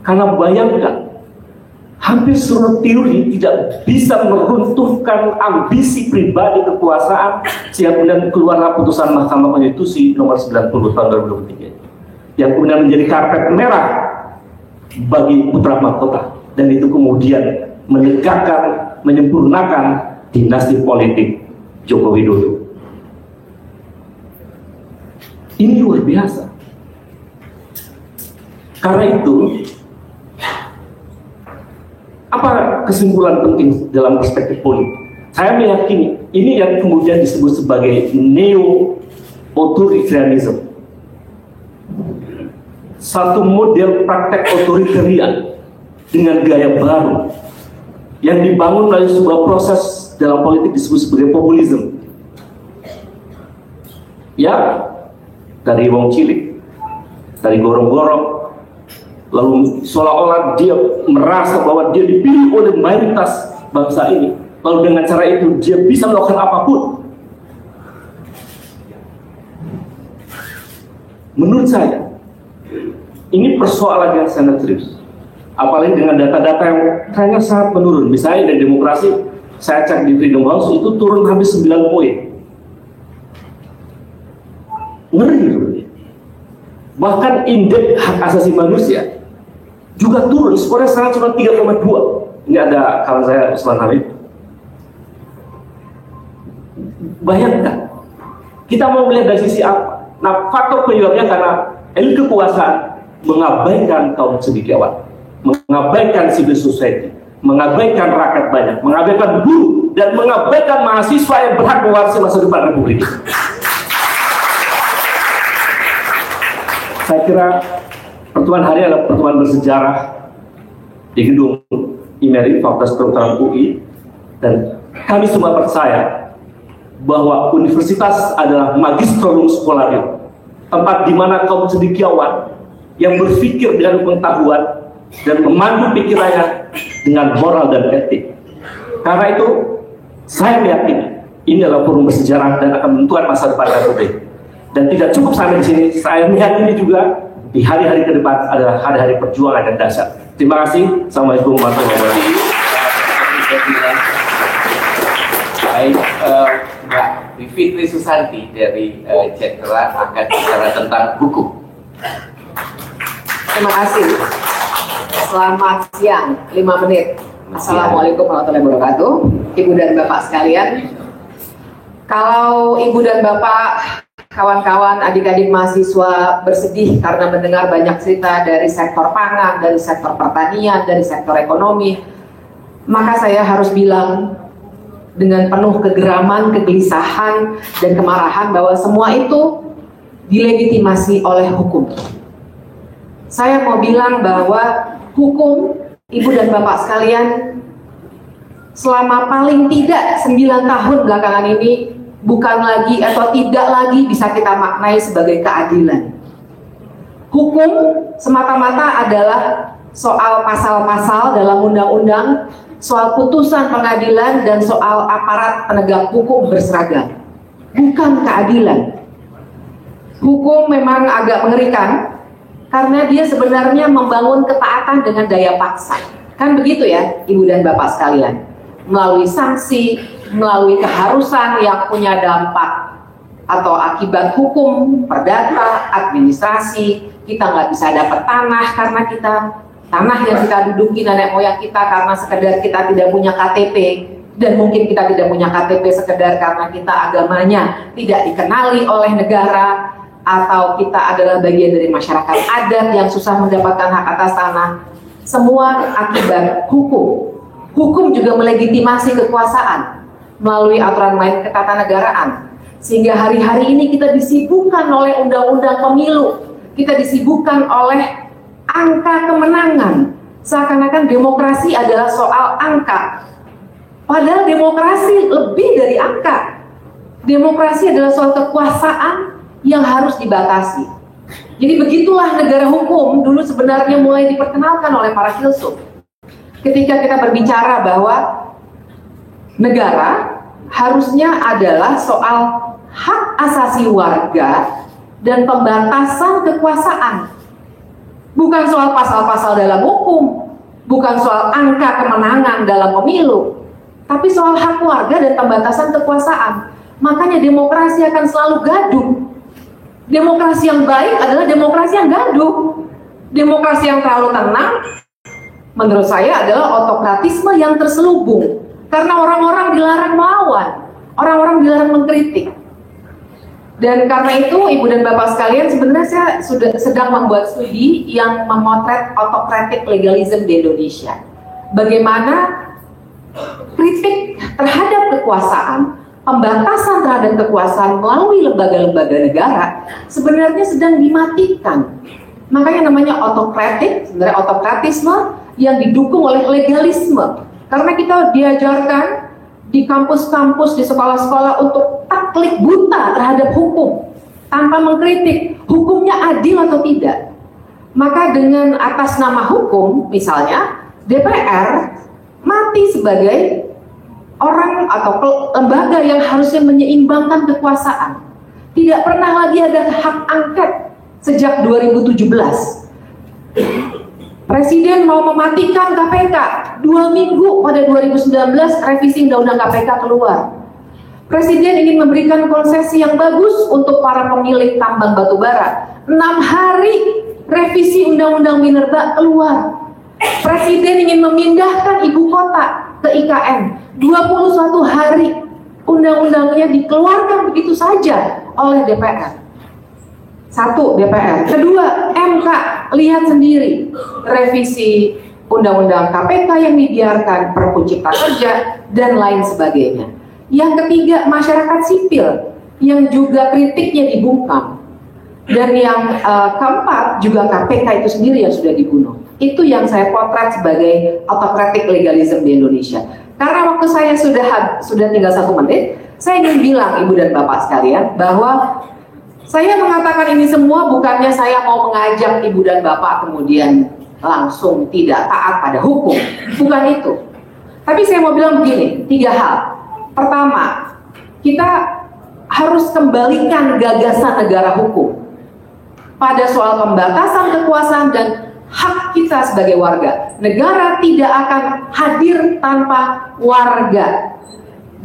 Karena bayangkan, hampir seluruh teori tidak bisa meruntuhkan ambisi pribadi kekuasaan, sehingga kemudian keluarlah putusan Mahkamah Konstitusi nomor 90 tahun 2023 yang kemudian menjadi karpet merah bagi putra mahkota, dan itu kemudian menegakkan, menyempurnakan dinasti politik Joko Widodo. Ini luar biasa. Karena itu, apa kesimpulan penting dalam perspektif politik? Saya meyakini ini yang kemudian disebut sebagai neo-authoritarianism, satu model praktek otoritarian dengan gaya baru yang dibangun melalui sebuah proses dalam politik disebut sebagai populisme. Ya, dari wong cilik, dari gorong-gorong, lalu seolah-olah dia merasa bahwa dia dipilih oleh mayoritas bangsa ini, lalu dengan cara itu dia bisa melakukan apapun. Menurut saya, ini persoalan yang sangat serius, apalagi dengan data-data yang kayaknya sangat menurun. Misalnya dari demokrasi, saya cek di Freedom House itu turun habis 9 poin. Ngeri. Bahkan indeks hak asasi manusia juga turun, skornya sekarang cuma 3,2. Ini ada kawan saya, Usman Hamid. Bayangkan, kita mau melihat dari sisi apa? Nah, faktor penyebabnya karena elit kekuasaan mengabaikan kaum cendekiawan, mengabaikan civil society, mengabaikan rakyat banyak, mengabaikan buruh, dan mengabaikan mahasiswa yang berhak mewarisi masa depan Republik. Saya kira pertemuan hari adalah pertemuan bersejarah di gedung IMERI Fakultas Kedokteran UI, dan kami semua percaya bahwa universitas adalah magisterium scholarum, tempat di mana kaum cendekiawan yang berpikir dengan pengetahuan dan memandu pikirannya dengan moral dan etik. Karena itu, saya meyakini ini adalah forum bersejarah dan akan menentukan masa depan Republik. Dan tidak cukup sampai di sini, saya meyakini juga di hari-hari ke depan adalah hari-hari perjuangan dan dahsyat. Terima kasih. Assalamualaikum warahmatullahi wabarakatuh. Baik, Mbak Bivitri Susanti dari Jenderal akan bicara tentang hukum. Terima kasih. Selamat siang, 5 menit. Assalamualaikum warahmatullahi wabarakatuh. Ibu dan Bapak sekalian, kalau Ibu dan Bapak, kawan-kawan, adik-adik mahasiswa bersedih karena mendengar banyak cerita dari sektor pangan, dari sektor pertanian, dari sektor ekonomi, maka saya harus bilang dengan penuh kegeraman, kegelisahan, dan kemarahan bahwa semua itu dilegitimasi oleh hukum. Saya mau bilang bahwa hukum, Ibu dan Bapak sekalian, selama paling tidak 9 tahun belakangan ini bukan lagi atau tidak lagi bisa kita maknai sebagai keadilan. Hukum semata-mata adalah soal pasal-pasal dalam undang-undang soal putusan pengadilan dan soal aparat penegak hukum berseragam, bukan keadilan. Hukum memang agak mengerikan karena dia sebenarnya membangun ketaatan dengan daya paksa. Kan begitu ya, Ibu dan Bapak sekalian. Melalui sanksi, melalui keharusan yang punya dampak atau akibat hukum, perdata, administrasi. Kita nggak bisa dapat tanah karena tanah yang kita duduki nenek moyang kita karena sekedar kita tidak punya KTP, dan mungkin kita tidak punya KTP sekedar karena kita agamanya tidak dikenali oleh negara, atau kita adalah bagian dari masyarakat adat yang susah mendapatkan hak atas tanah. Semua akibat hukum. Hukum juga melegitimasi kekuasaan melalui aturan main ketatanegaraan, sehingga hari-hari ini kita disibukkan oleh undang-undang pemilu, kita disibukkan oleh angka kemenangan, seakan-akan demokrasi adalah soal angka. Padahal demokrasi lebih dari angka. Demokrasi adalah soal kekuasaan yang harus dibatasi. Jadi begitulah negara hukum dulu sebenarnya mulai diperkenalkan oleh para filsuf. Ketika kita berbicara bahwa negara harusnya adalah soal hak asasi warga dan pembatasan kekuasaan. Bukan soal pasal-pasal dalam hukum, bukan soal angka kemenangan dalam pemilu, tapi soal hak warga dan pembatasan kekuasaan. Makanya demokrasi akan selalu gaduh. Demokrasi yang baik adalah demokrasi yang gaduh. Demokrasi yang terlalu tenang, menurut saya adalah otokratisme yang terselubung. Karena orang-orang dilarang melawan, orang-orang dilarang mengkritik. Dan karena itu, Ibu dan Bapak sekalian, sebenarnya saya sudah sedang membuat studi yang memotret autocratic legalism di Indonesia. Bagaimana kritik terhadap kekuasaan, pembatasan terhadap kekuasaan melalui lembaga-lembaga negara sebenarnya sedang dimatikan. Makanya namanya autocratic, sebenarnya autokratisme yang didukung oleh legalisme. Karena kita diajarkan di kampus-kampus, di sekolah-sekolah untuk taklid buta terhadap hukum tanpa mengkritik hukumnya adil atau tidak. Maka dengan atas nama hukum, misalnya DPR mati sebagai orang atau lembaga yang harusnya menyeimbangkan kekuasaan. Tidak pernah lagi ada hak angket sejak 2017. Presiden mau mematikan KPK, 2 minggu pada 2019 revisi Undang-Undang KPK keluar. Presiden ingin memberikan konsesi yang bagus untuk para pemilik tambang batubara, 6 hari revisi Undang-Undang Minerba keluar. Presiden ingin memindahkan ibu kota ke IKN, 21 hari undang-undangnya dikeluarkan begitu saja oleh DPR. Satu, DPR. Kedua, MK. Lihat sendiri revisi Undang-Undang KPK yang dibiarkan, Perpu Cipta Kerja, dan lain sebagainya. Yang ketiga, masyarakat sipil yang juga kritiknya dibungkam. Dan yang keempat, juga KPK itu sendiri yang sudah dibunuh. Itu yang saya potret sebagai autocratic legalism di Indonesia. Karena waktu saya sudah tinggal 1 menit, saya ingin bilang Ibu dan Bapak sekalian bahwa saya mengatakan ini semua bukannya saya mau mengajak Ibu dan Bapak kemudian langsung tidak taat pada hukum. Bukan itu. Tapi saya mau bilang begini, 3 hal. Pertama, kita harus kembalikan gagasan negara hukum pada soal pembatasan kekuasaan dan hak kita sebagai warga. Negara tidak akan hadir tanpa warga.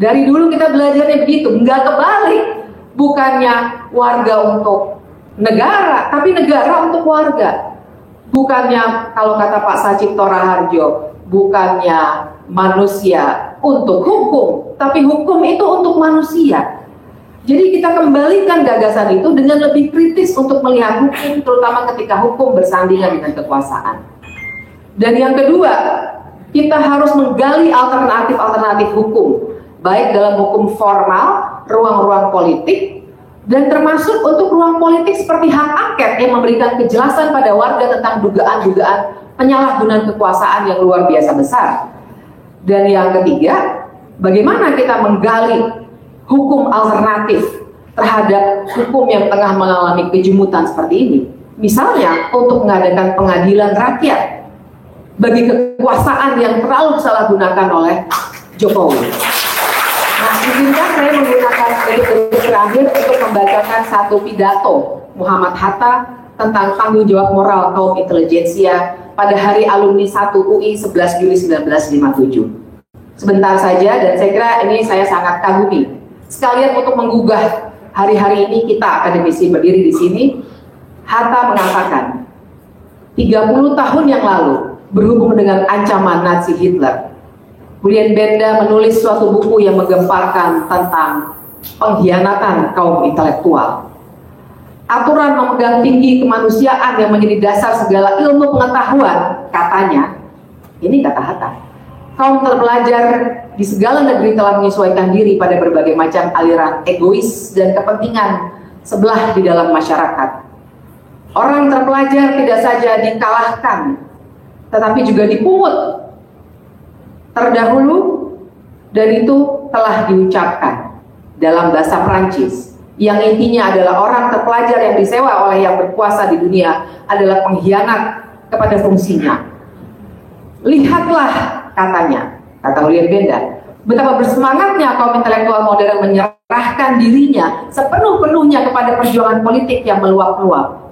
Dari dulu kita belajarnya begitu, nggak kebalik. Bukannya warga untuk negara, tapi negara untuk warga. Bukannya, kalau kata Pak Sacipto Raharjo, bukannya manusia untuk hukum, tapi hukum itu untuk manusia. Jadi kita kembalikan gagasan itu dengan lebih kritis untuk melihat hukum, terutama ketika hukum bersandingan dengan kekuasaan. Dan yang kedua, kita harus menggali alternatif-alternatif hukum, baik dalam hukum formal, ruang-ruang politik, dan termasuk untuk ruang politik seperti hak angket yang memberikan kejelasan pada warga tentang dugaan-dugaan penyalahgunaan kekuasaan yang luar biasa besar. Dan yang ketiga, bagaimana kita menggali hukum alternatif terhadap hukum yang tengah mengalami kejumutan seperti ini. Misalnya untuk mengadakan pengadilan rakyat bagi kekuasaan yang terlalu disalahgunakan oleh Jokowi. Nah, izinkan saya menggunakan detik-detik terakhir untuk membacakan satu pidato Muhammad Hatta tentang tanggung jawab moral kaum intelijensia pada hari alumni 1 UI 11 Juli 1957. Sebentar saja, dan saya kira ini saya sangat kagumi. Sekalian untuk menggugah hari-hari ini kita akademisi berdiri di sini, Hatta mengatakan, 30 tahun yang lalu, berhubung dengan ancaman Nazi Hitler, Julian Benda menulis suatu buku yang menggemparkan tentang pengkhianatan kaum intelektual. Aturan memegang tinggi kemanusiaan yang menjadi dasar segala ilmu pengetahuan, katanya, ini kata Hatta, kaum terpelajar di segala negeri telah menyesuaikan diri pada berbagai macam aliran egois dan kepentingan sebelah di dalam masyarakat. Orang terpelajar tidak saja dikalahkan, tetapi juga dipungut terdahulu, dan itu telah diucapkan dalam bahasa Prancis, yang intinya adalah orang terpelajar yang disewa oleh yang berkuasa di dunia adalah pengkhianat kepada fungsinya. Lihatlah, katanya, kata Julian Benda, betapa bersemangatnya kaum intelektual modern menyerahkan dirinya sepenuh-penuhnya kepada perjuangan politik yang meluap-luap.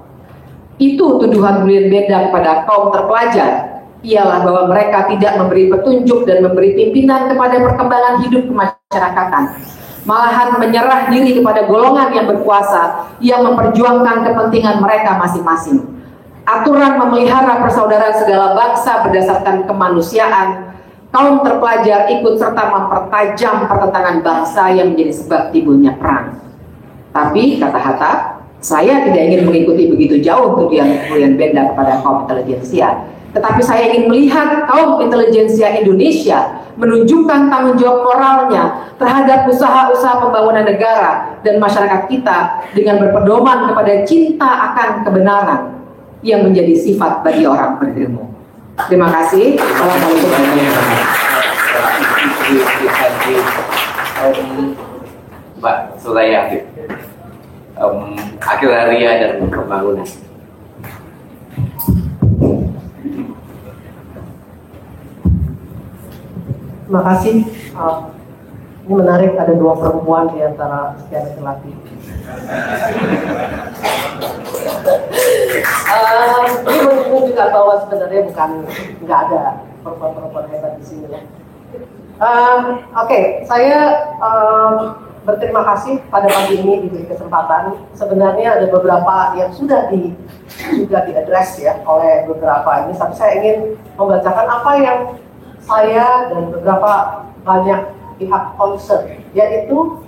Itu tuduhan Julian Benda kepada kaum terpelajar, ialah bahwa mereka tidak memberi petunjuk dan memberi pimpinan kepada perkembangan hidup kemasyarakatan, malahan menyerah diri kepada golongan yang berkuasa yang memperjuangkan kepentingan mereka masing-masing. Aturan memelihara persaudaraan segala bangsa berdasarkan kemanusiaan, kaum terpelajar ikut serta mempertajam pertentangan bangsa yang menjadi sebab timbulnya perang. Tapi, kata Hatta, saya tidak ingin mengikuti begitu jauh tuduhan Julian Benda kepada kaum intelijensia, tetapi saya ingin melihat kaum intelijensia Indonesia menunjukkan tanggung jawab moralnya terhadap usaha-usaha pembangunan negara dan masyarakat kita dengan berpedoman kepada cinta akan kebenaran yang menjadi sifat bagi orang berilmu. Terima kasih. Assalamualaikum warahmatullahi wabarakatuh. Mbak Suraya, akhir Haria dan pembangunan. Terima kasih. Ini menarik, ada dua perempuan di antara sekian laki-laki. Ini menunjukkan bahwa sebenarnya nggak ada perempuan-perempuan hebat di sini ya. Oke, saya berterima kasih pada pagi ini diberi kesempatan. Sebenarnya ada beberapa yang sudah diadres ya oleh beberapa ini, tapi saya ingin membacakan apa yang saya dan beberapa banyak pihak concern, yaitu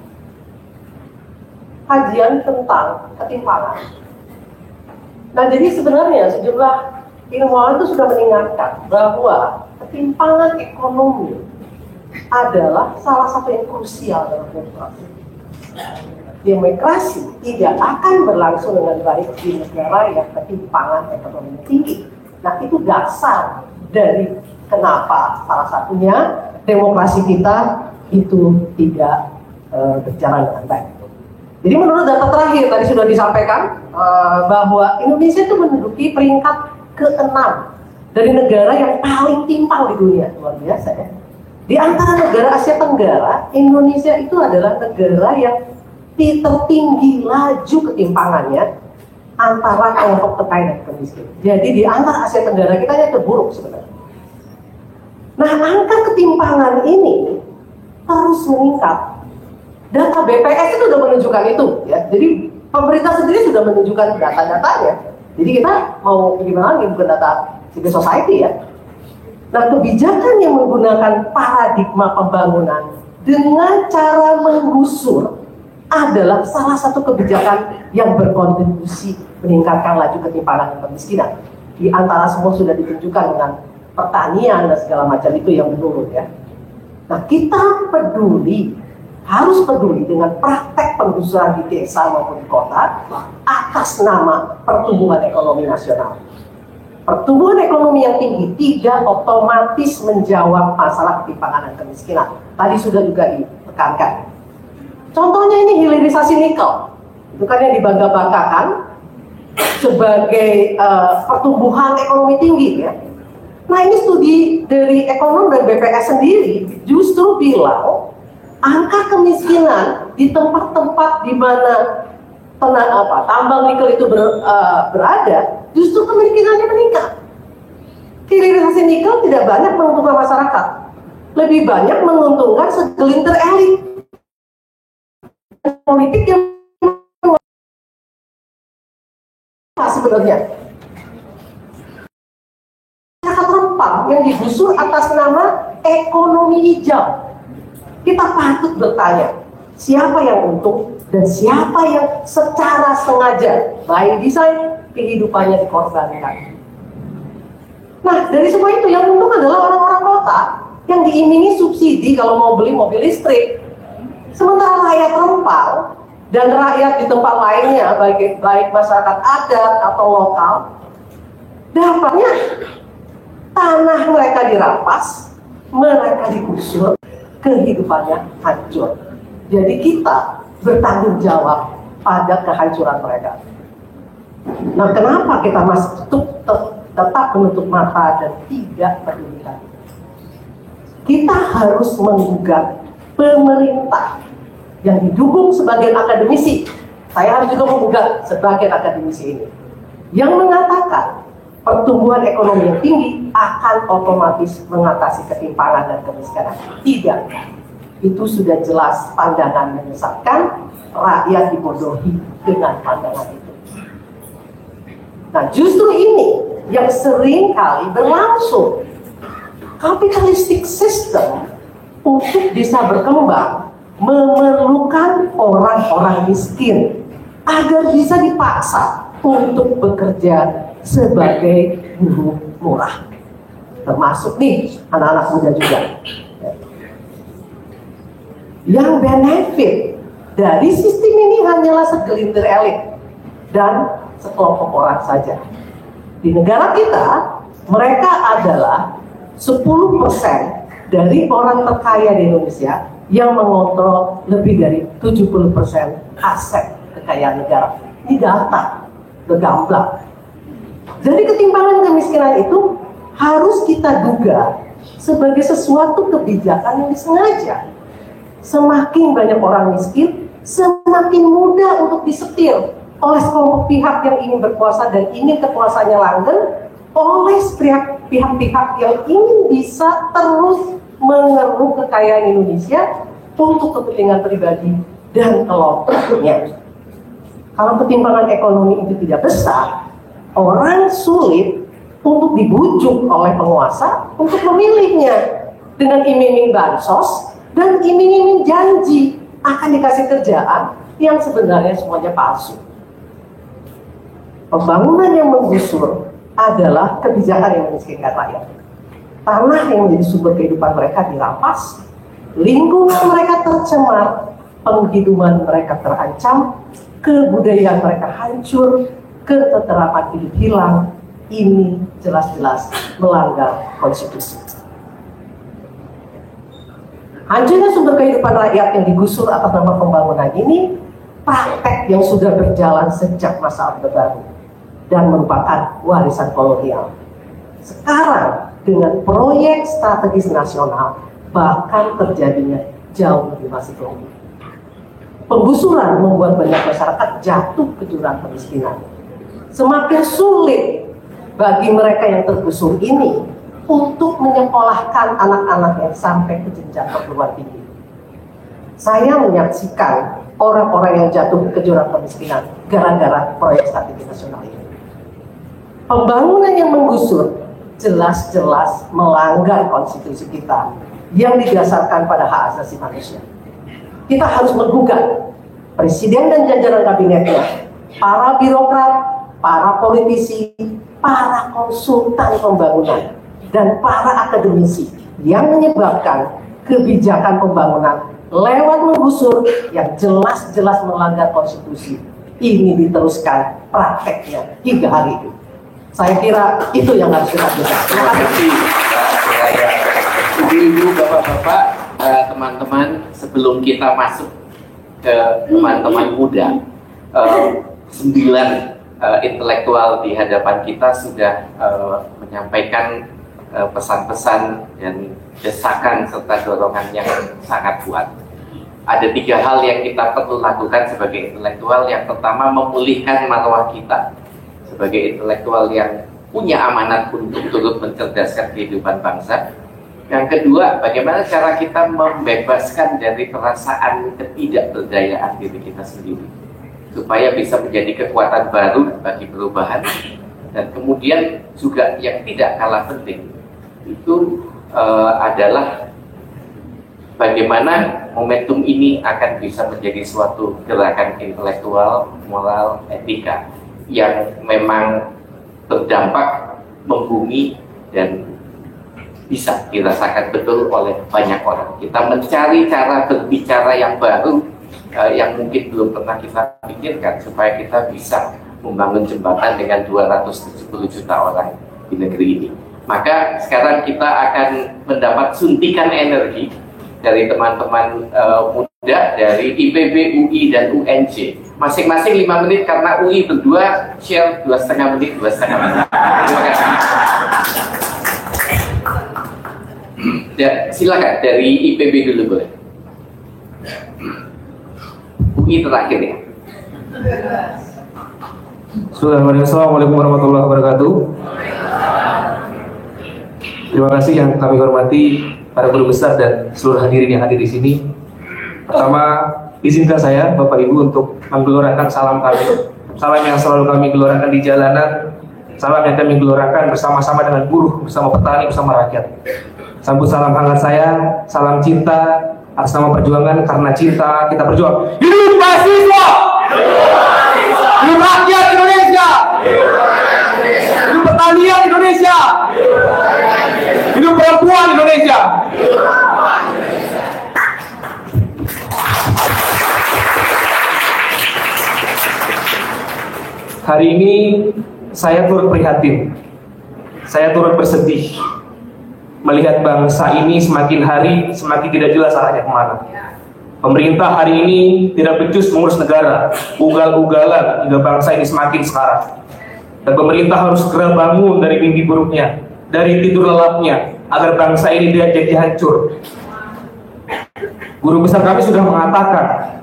kajian tentang ketimpangan. Nah, jadi sebenarnya sejumlah ilmuwan itu sudah mengingatkan bahwa ketimpangan ekonomi adalah salah satu yang krusial dalam demokrasi. Demokrasi tidak akan berlangsung dengan baik di negara yang ketimpangan ekonomi tinggi. Nah, itu dasar dari kenapa salah satunya demokrasi kita itu tidak berjalan dengan baik. Jadi menurut data terakhir tadi sudah disampaikan bahwa Indonesia itu menduduki peringkat ke-6 dari negara yang paling timpang di dunia. Luar biasa ya. Di antara negara Asia Tenggara, Indonesia itu adalah negara yang tertinggi laju ketimpangannya antara kelompok terkaya dan miskin. Jadi di antara Asia Tenggara kita yang terburuk sebenarnya. Nah, angka ketimpangan ini terus meningkat. Data BPS itu sudah menunjukkan itu, ya. Jadi pemerintah sendiri sudah menunjukkan data-datanya. Jadi kita mau gimana lagi, bukan data civil society ya. Nah, kebijakan yang menggunakan paradigma pembangunan dengan cara menggusur adalah salah satu kebijakan yang berkontribusi meningkatkan laju ketimpangan dan kemiskinan. Di antara semua sudah ditunjukkan dengan pertanian dan segala macam itu yang menurun ya. Nah, kita harus peduli dengan praktek penggusuran di desa maupun di kota atas nama pertumbuhan ekonomi nasional. Pertumbuhan ekonomi yang tinggi tidak otomatis menjawab masalah ketimpangan dan kemiskinan. Tadi sudah juga ditekankan. Contohnya ini hilirisasi nikel. Itu kan yang dibangga-banggakan sebagai pertumbuhan ekonomi tinggi ya. Nah, ini studi dari ekonom dan BPS sendiri justru bilang angka kemiskinan di tempat-tempat di mana tambang nikel itu berada, justru kemiskinannya meningkat. Hilirisasi nikel tidak banyak menguntungkan masyarakat, lebih banyak menguntungkan segelintir elit politik yang sebenarnya. Masyarakat Rempang yang digusur atas nama ekonomi hijau. Kita patut bertanya, siapa yang untung dan siapa yang secara sengaja by design kehidupannya dikorbankan. Nah, dari semua itu yang untung adalah orang-orang kota yang diiming-imingi subsidi kalau mau beli mobil listrik. Sementara rakyat Rempang dan rakyat di tempat lainnya, baik masyarakat adat atau lokal, dapatnya tanah mereka dirampas, mereka digusur, kehidupannya hancur. Jadi kita bertanggung jawab pada kehancuran mereka. Nah, kenapa kita masih tetap menutup mata dan tidak pedulikan? Kita harus menggugat pemerintah yang didukung sebagian akademisi. Saya harus juga menggugat sebagian akademisi ini yang mengatakan pertumbuhan ekonomi yang tinggi akan otomatis mengatasi ketimpangan dan kemiskinan. Tidak. Itu sudah jelas pandangan menyesatkan, rakyat dibodohi dengan pandangan itu. Nah, justru ini yang sering kali berlangsung. Kapitalistik sistem untuk bisa berkembang memerlukan orang-orang miskin agar bisa dipaksa untuk bekerja sebagai buruh murah, termasuk nih anak-anak muda juga. Yang benefit dari sistem ini hanyalah segelintir elit dan sekelompok orang saja. Di negara kita, mereka adalah 10% dari orang terkaya di Indonesia yang mengontrol lebih dari 70% aset kekayaan negara. Ini data, gamblang. Jadi ketimpangan kemiskinan itu harus kita duga sebagai sesuatu kebijakan yang disengaja. Semakin banyak orang miskin, semakin mudah untuk disetir oleh sekelompok pihak yang ingin berkuasa dan ingin kekuasaannya langgeng, oleh pihak-pihak yang ingin bisa terus mengeruk kekayaan Indonesia untuk kepentingan pribadi dan kelompoknya. Kalau ketimpangan ekonomi itu tidak besar, orang sulit untuk dibujuk oleh penguasa untuk memilihnya dengan iming-iming bansos dan iming-iming janji akan dikasih kerjaan yang sebenarnya semuanya palsu. Pembangunan yang menggusur adalah kebijakan yang memiskinkan rakyat. Tanah yang menjadi sumber kehidupan mereka dirampas, lingkungan mereka tercemar, penghidupan mereka terancam, kebudayaan mereka hancur, keterterapan hidup hilang. Ini jelas-jelas melanggar konstitusi. Hancurnya sumber kehidupan rakyat yang digusur atas nama pembangunan ini praktek yang sudah berjalan sejak masa Orde Baru dan merupakan warisan kolonial. Sekarang dengan proyek strategis nasional bahkan terjadinya jauh lebih masif lagi. Penggusuran membuat banyak masyarakat jatuh ke jurang kemiskinan. Semakin sulit bagi mereka yang tergusur ini untuk menyekolahkan anak-anaknya sampai ke jenjang perguruan tinggi. Saya menyaksikan orang-orang yang jatuh ke jurang kemiskinan gara-gara proyek strategi nasional ini. Pembangunan yang menggusur jelas-jelas melanggar konstitusi kita yang didasarkan pada hak asasi manusia. Kita harus menggugat presiden dan jajaran kabinetnya, para birokrat, para politisi, para konsultan pembangunan, dan para akademisi yang menyebabkan kebijakan pembangunan lewat menggusur yang jelas-jelas melanggar konstitusi ini diteruskan prakteknya hingga hari ini. Saya kira itu yang harus kita lakukan. Terima kasih, Ibu, Bapak-bapak, teman-teman. Sebelum kita masuk ke teman-teman muda, 9 intelektual di hadapan kita sudah menyampaikan pesan-pesan dan desakan serta dorongan yang sangat kuat. Ada 3 hal yang kita perlu lakukan sebagai intelektual. Yang pertama, memulihkan marwah kita sebagai intelektual yang punya amanat untuk turut mencerdaskan kehidupan bangsa. Yang kedua, bagaimana cara kita membebaskan dari perasaan ketidakberdayaan diri kita sendiri supaya bisa menjadi kekuatan baru bagi perubahan. Dan kemudian juga yang tidak kalah penting itu adalah bagaimana momentum ini akan bisa menjadi suatu gerakan intelektual, moral, etika yang memang berdampak membumi dan bisa dirasakan betul oleh banyak orang. Kita mencari cara berbicara yang baru yang mungkin belum pernah kita pikirkan supaya kita bisa membangun jembatan dengan 270 juta orang di negeri ini. Maka sekarang kita akan mendapat suntikan energi dari teman-teman muda dari IPB, UI, dan UNJ. Masing-masing 5 menit karena UI berdua share 2,5 menit, 2,5 menit. Terima kasih. Ya, silakan dari IPB dulu boleh. UI terakhir ya. Assalamualaikum warahmatullahi wabarakatuh. Terima kasih yang kami hormati para guru besar dan seluruh hadirin yang hadir di sini. Pertama, izinkan saya Bapak Ibu untuk menggelorakan salam kami. Salam yang selalu kami gelorakan di jalanan, salam yang kami gelorakan bersama-sama dengan buruh, bersama petani, bersama rakyat. Sambut salam hangat saya, salam cinta atas nama perjuangan. Karena cinta kita berjuang. Hidup mahasiswa! Hidup rakyat Indonesia! Hidup pertanian Indonesia! Hidup perempuan Indonesia! Hari ini saya turut prihatin, saya turut bersedih melihat bangsa ini semakin hari semakin tidak jelas arahnya kemana. Pemerintah hari ini tidak becus mengurus negara, ugal-ugalan hingga bangsa ini semakin sekarat. Dan pemerintah harus segera bangun dari mimpi buruknya, dari tidur lelapnya, agar bangsa ini tidak jadi hancur. Guru besar kami sudah mengatakan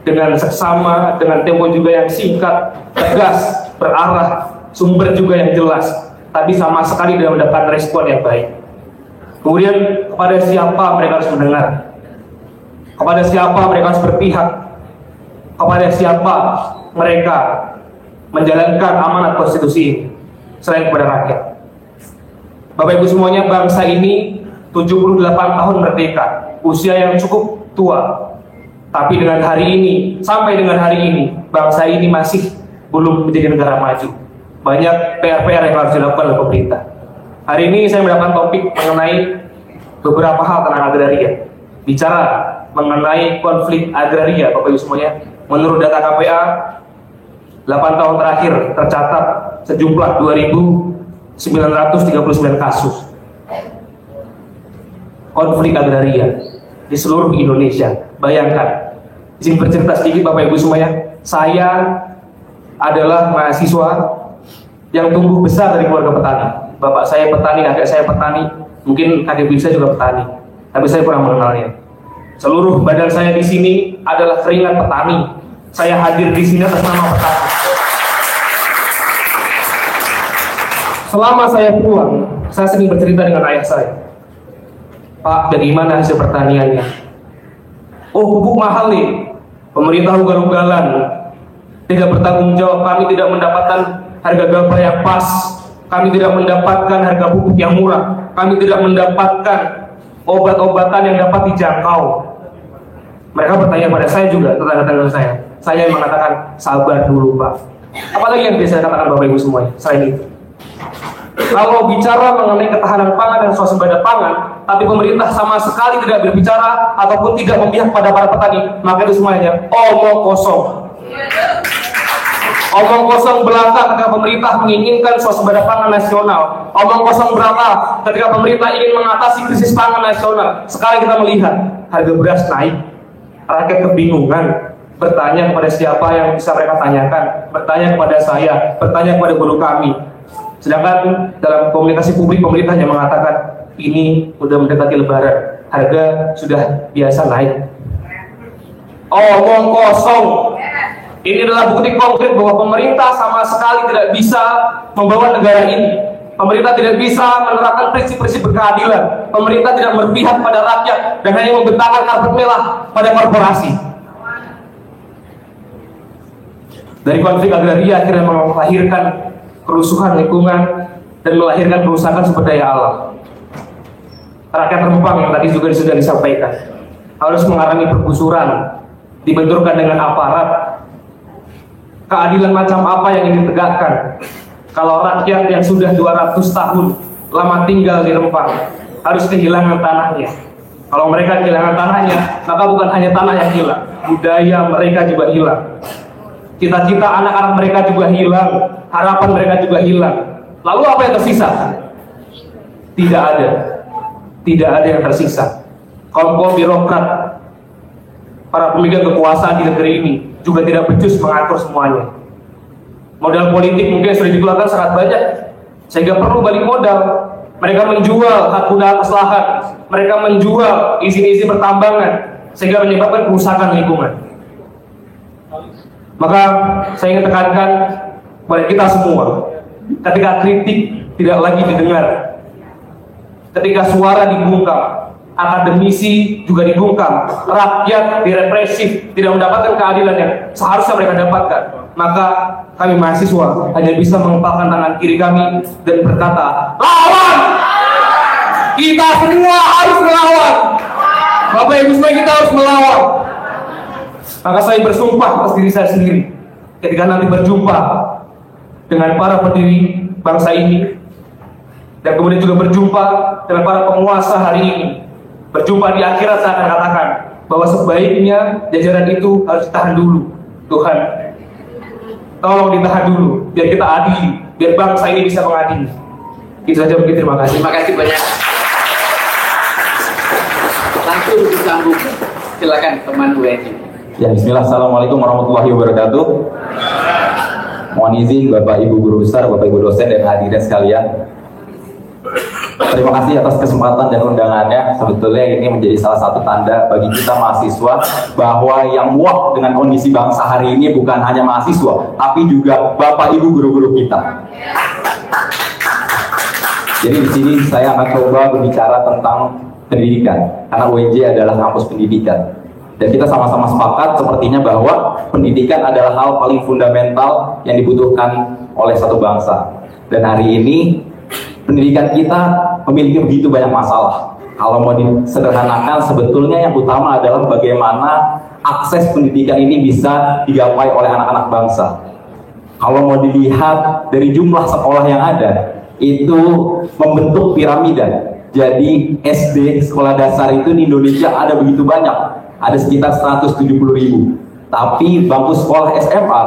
dengan seksama, dengan tempo juga yang singkat, tegas, berarah, sumber juga yang jelas, tapi sama sekali tidak mendapat respon yang baik. Kemudian kepada siapa mereka harus mendengar? Kepada siapa mereka harus berpihak? Kepada siapa mereka menjalankan amanat konstitusi ini selain kepada rakyat? Bapak Ibu semuanya, bangsa ini 78 tahun merdeka, usia yang cukup tua. Tapi dengan hari ini, sampai dengan hari ini, bangsa ini masih belum menjadi negara maju. Banyak PR-PR yang harus dilakukan oleh pemerintah. Hari ini saya mendapat topik mengenai beberapa hal tentang agraria. Bicara mengenai konflik agraria, Bapak Ibu semuanya. Menurut data KPA, 8 tahun terakhir tercatat sejumlah 2.939 kasus konflik agraria di seluruh Indonesia. Bayangkan, izin bercerita sedikit Bapak Ibu semuanya. Saya adalah mahasiswa yang tumbuh besar dari keluarga petani. Bapak saya petani, adik saya petani, mungkin adik saya juga petani, tapi saya kurang mengenalnya. Seluruh badan saya di sini adalah keringat petani. Saya hadir di sini atas nama petani. Selama saya pulang, saya sering bercerita dengan ayah saya. Pak, bagaimana hasil pertaniannya? Oh, pupuk mahal nih. Pemerintah ugal-ugalan, tidak bertanggung jawab. Kami tidak mendapatkan harga gabah yang pas. Kami tidak mendapatkan harga pupuk yang murah. Kami tidak mendapatkan obat-obatan yang dapat dijangkau. Mereka bertanya pada saya juga, tetangga-tetangga saya. Saya yang mengatakan, sabar dulu Pak. Apalagi yang bisa katakan Bapak Ibu semuanya, selain itu. Kalau bicara mengenai ketahanan pangan dan swasembada pangan, tapi pemerintah sama sekali tidak berbicara ataupun tidak memihak pada para petani, maka itu semuanya omong kosong. Omong kosong belaka ketika pemerintah menginginkan swasembada pangan nasional. Omong kosong belaka ketika pemerintah ingin mengatasi krisis pangan nasional. Sekarang kita melihat harga beras naik, rakyat kebingungan, bertanya kepada siapa yang bisa mereka tanyakan, bertanya kepada saya, bertanya kepada guru kami. Sedangkan dalam komunikasi publik pemerintah hanya mengatakan ini udah mendekati Lebaran, harga sudah biasa naik. Omong kosong. Ini adalah bukti konkret bahwa pemerintah sama sekali tidak bisa membawa negara ini. Pemerintah tidak bisa menerapkan prinsip-prinsip berkeadilan. Pemerintah tidak berpihak pada rakyat dan hanya membentangkan karpet merah pada korporasi. Dari konflik agraria akhirnya melahirkan kerusuhan lingkungan dan melahirkan kerusakan sumber daya alam. Rakyat Rempang yang tadi juga sudah disampaikan harus mengalami pergusuran, dibenturkan dengan aparat. Keadilan macam apa yang ingin ditegakkan kalau rakyat yang sudah 200 tahun lama tinggal di Rempang harus kehilangan tanahnya? Kalau mereka kehilangan tanahnya, maka bukan hanya tanah yang hilang, budaya mereka juga hilang, cita-cita anak-anak mereka juga hilang, harapan mereka juga hilang. Lalu apa yang tersisa? Tidak ada yang tersisa. Kelompok birokrat, para pemegang kekuasaan di negeri ini juga tidak becus mengatur semuanya. Modal politik mungkin sudah dikeluarkan sangat banyak, sehingga perlu balik modal. Mereka menjual hak guna atas lahan, mereka menjual izin-izin pertambangan, sehingga menyebabkan kerusakan lingkungan. Maka saya ingin tekankan kepada kita semua, ketika kritik tidak lagi didengar, ketika suara dibungkam, akademisi juga dibungkam, rakyat direpresif, tidak mendapatkan keadilan yang seharusnya mereka dapatkan, maka kami mahasiswa hanya bisa mengepalkan tangan kiri kami dan berkata, lawan! Kita semua harus melawan. Bapak Ibu semua, kita harus melawan. Maka saya bersumpah atas diri saya sendiri, ketika nanti berjumpa dengan para pendiri bangsa ini, dan kemudian juga berjumpa dengan para penguasa hari ini, berjumpa di akhirat, saya akan katakan bahwa sebaiknya jajaran itu harus ditahan dulu. Tuhan, tolong ditahan dulu, biar kita adili, biar bangsa ini bisa mengadili. Itu saja, mungkin. Terima kasih. Terima kasih banyak. Langsung disambung. Silakan teman UNJ. Ya, bismillah. Assalamualaikum warahmatullahi wabarakatuh. Mohon izin Bapak Ibu Guru Besar, Bapak Ibu dosen dan hadirin sekalian. Terima kasih atas kesempatan dan undangannya. Sebetulnya ini menjadi salah satu tanda bagi kita mahasiswa bahwa yang muak dengan kondisi bangsa hari ini bukan hanya mahasiswa, tapi juga Bapak Ibu guru-guru kita. Jadi di sini saya akan coba berbicara tentang pendidikan, karena UNJ adalah kampus pendidikan. Dan kita sama-sama sepakat sepertinya bahwa pendidikan adalah hal paling fundamental yang dibutuhkan oleh satu bangsa. Dan hari ini pendidikan kita memiliki begitu banyak masalah. Kalau mau disederhanakan, sebetulnya yang utama adalah bagaimana akses pendidikan ini bisa digapai oleh anak-anak bangsa. Kalau mau dilihat dari jumlah sekolah yang ada, itu membentuk piramida. Jadi SD, sekolah dasar itu di Indonesia ada begitu banyak, ada sekitar 170.000. Tapi bangku sekolah SMA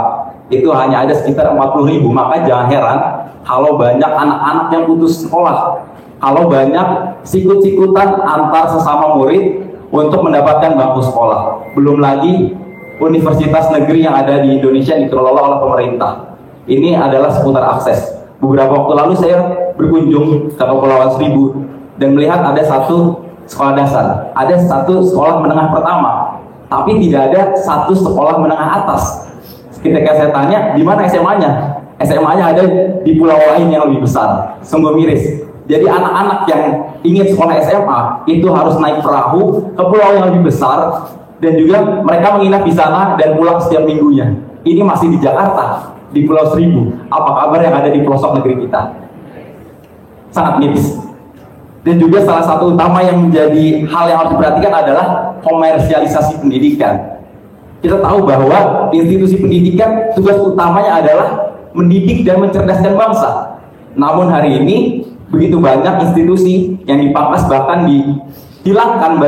itu hanya ada sekitar 40.000. Maka jangan heran kalau banyak anak-anak yang putus sekolah, kalau banyak sikut-sikutan antar sesama murid untuk mendapatkan bangku sekolah. Belum lagi universitas negeri yang ada di Indonesia yang dikelola oleh pemerintah. Ini adalah seputar akses. Beberapa waktu lalu saya berkunjung ke Kepulauan Seribu dan melihat ada satu sekolah dasar, ada satu sekolah menengah pertama, tapi tidak ada satu sekolah menengah atas. Ketika saya tanya, di mana SMA-nya? SMA-nya ada di pulau lain yang lebih besar. Sungguh miris. Jadi anak-anak yang ingin sekolah SMA itu harus naik perahu ke pulau yang lebih besar, dan juga mereka menginap di sana dan pulang setiap minggunya. Ini masih di Jakarta, di Pulau Seribu. Apa kabar yang ada di pelosok negeri kita? Sangat miris. Dan juga salah satu utama yang menjadi hal yang harus diperhatikan adalah komersialisasi pendidikan. Kita tahu bahwa institusi pendidikan tugas utamanya adalah mendidik dan mencerdaskan bangsa. Namun hari ini begitu banyak institusi yang dipangkas, bahkan dihilangkan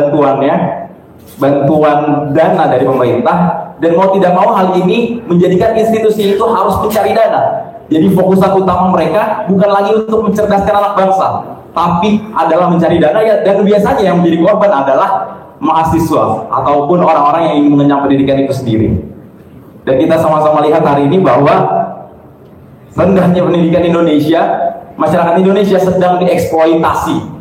bantuan dana dari pemerintah, dan mau tidak mau hal ini menjadikan institusi itu harus mencari dana. Jadi fokusan utama mereka bukan lagi untuk mencerdaskan anak bangsa, tapi adalah mencari dana, ya, dan biasanya yang menjadi korban adalah mahasiswa ataupun orang-orang yang ingin mengenyam pendidikan itu sendiri. Dan kita sama-sama lihat hari ini bahwa rendahnya pendidikan Indonesia, masyarakat Indonesia sedang dieksploitasi.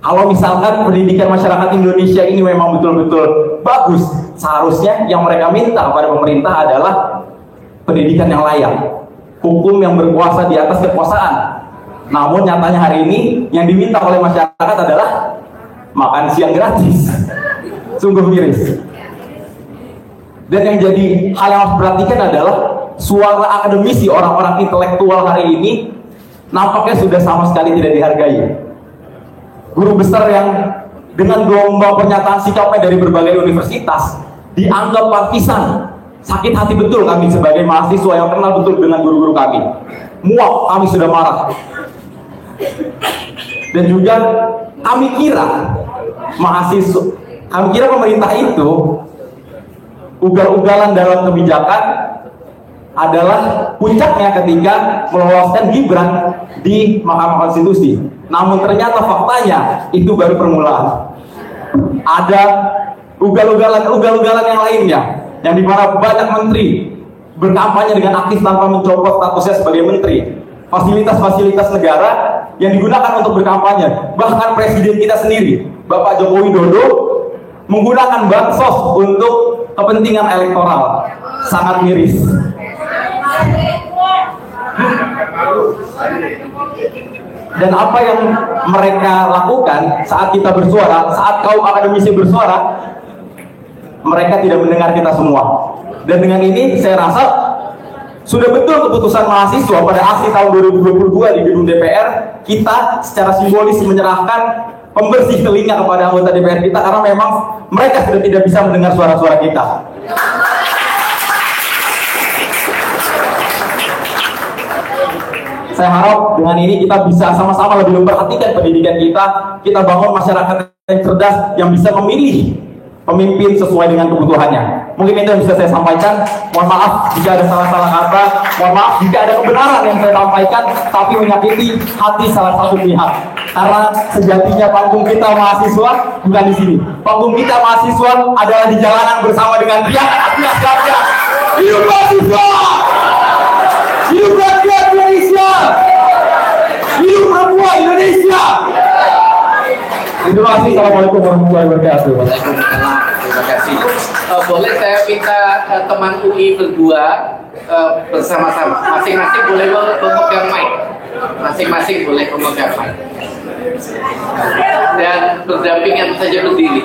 Kalau misalkan pendidikan masyarakat Indonesia ini memang betul-betul bagus, seharusnya yang mereka minta kepada pemerintah adalah pendidikan yang layak, hukum yang berkuasa di atas kekuasaan. Namun nyatanya hari ini yang diminta oleh masyarakat adalah makan siang gratis. Sungguh miris. Dan yang jadi hal yang harus diperhatikan adalah suara akademisi, orang-orang intelektual hari ini nampaknya sudah sama sekali tidak dihargai. Guru besar yang dengan gelombang pernyataan sikapnya dari berbagai universitas dianggap partisan. Sakit hati betul kami sebagai mahasiswa yang kenal betul dengan guru-guru kami. Muak, kami sudah marah. Dan juga kami kira pemerintah itu ugal-ugalan dalam kebijakan adalah puncaknya ketika meloloskan Gibran di Mahkamah Konstitusi. Namun ternyata faktanya itu baru permulaan. Ada ugal-ugalan yang lainnya, yang dimana banyak menteri berkampanye dengan aktif tanpa mencopot statusnya sebagai menteri. Fasilitas-fasilitas negara yang digunakan untuk berkampanye. Bahkan presiden kita sendiri, Bapak Joko Widodo, menggunakan bansos untuk kepentingan elektoral. Sangat miris. Dan apa yang mereka lakukan saat kita bersuara, saat kaum akademisi bersuara, mereka tidak mendengar kita semua. Dan dengan ini saya rasa sudah betul keputusan mahasiswa pada akhir tahun 2022 di gedung DPR, kita secara simbolis menyerahkan pembersih telinga kepada anggota DPR kita, karena memang mereka sudah tidak bisa mendengar suara-suara kita. Saya harap dengan ini kita bisa sama-sama lebih memperhatikan pendidikan kita bangun masyarakat yang cerdas, yang bisa memilih pemimpin sesuai dengan kebutuhannya. Mungkin itu yang bisa saya sampaikan. Mohon maaf jika ada salah-salah kata, mohon maaf jika ada kebenaran yang saya sampaikan tapi menyakiti hati salah satu pihak. Karena sejatinya panggung kita mahasiswa bukan di sini. Panggung kita mahasiswa adalah di jalanan bersama dengan riakan atas gajah. Hidup mahasiswa! Hidup rakyat Indonesia! Hidup perempuan Indonesia! Terima kasih. Assalamualaikum warahmatullahi wabarakatuh. Waalaikumsalam. Terima kasih. Boleh saya minta teman UI berdua bersama-sama. Masing-masing boleh memegang mic. Masing-masing boleh memegang mic. Dan berdampingan saja berdiri.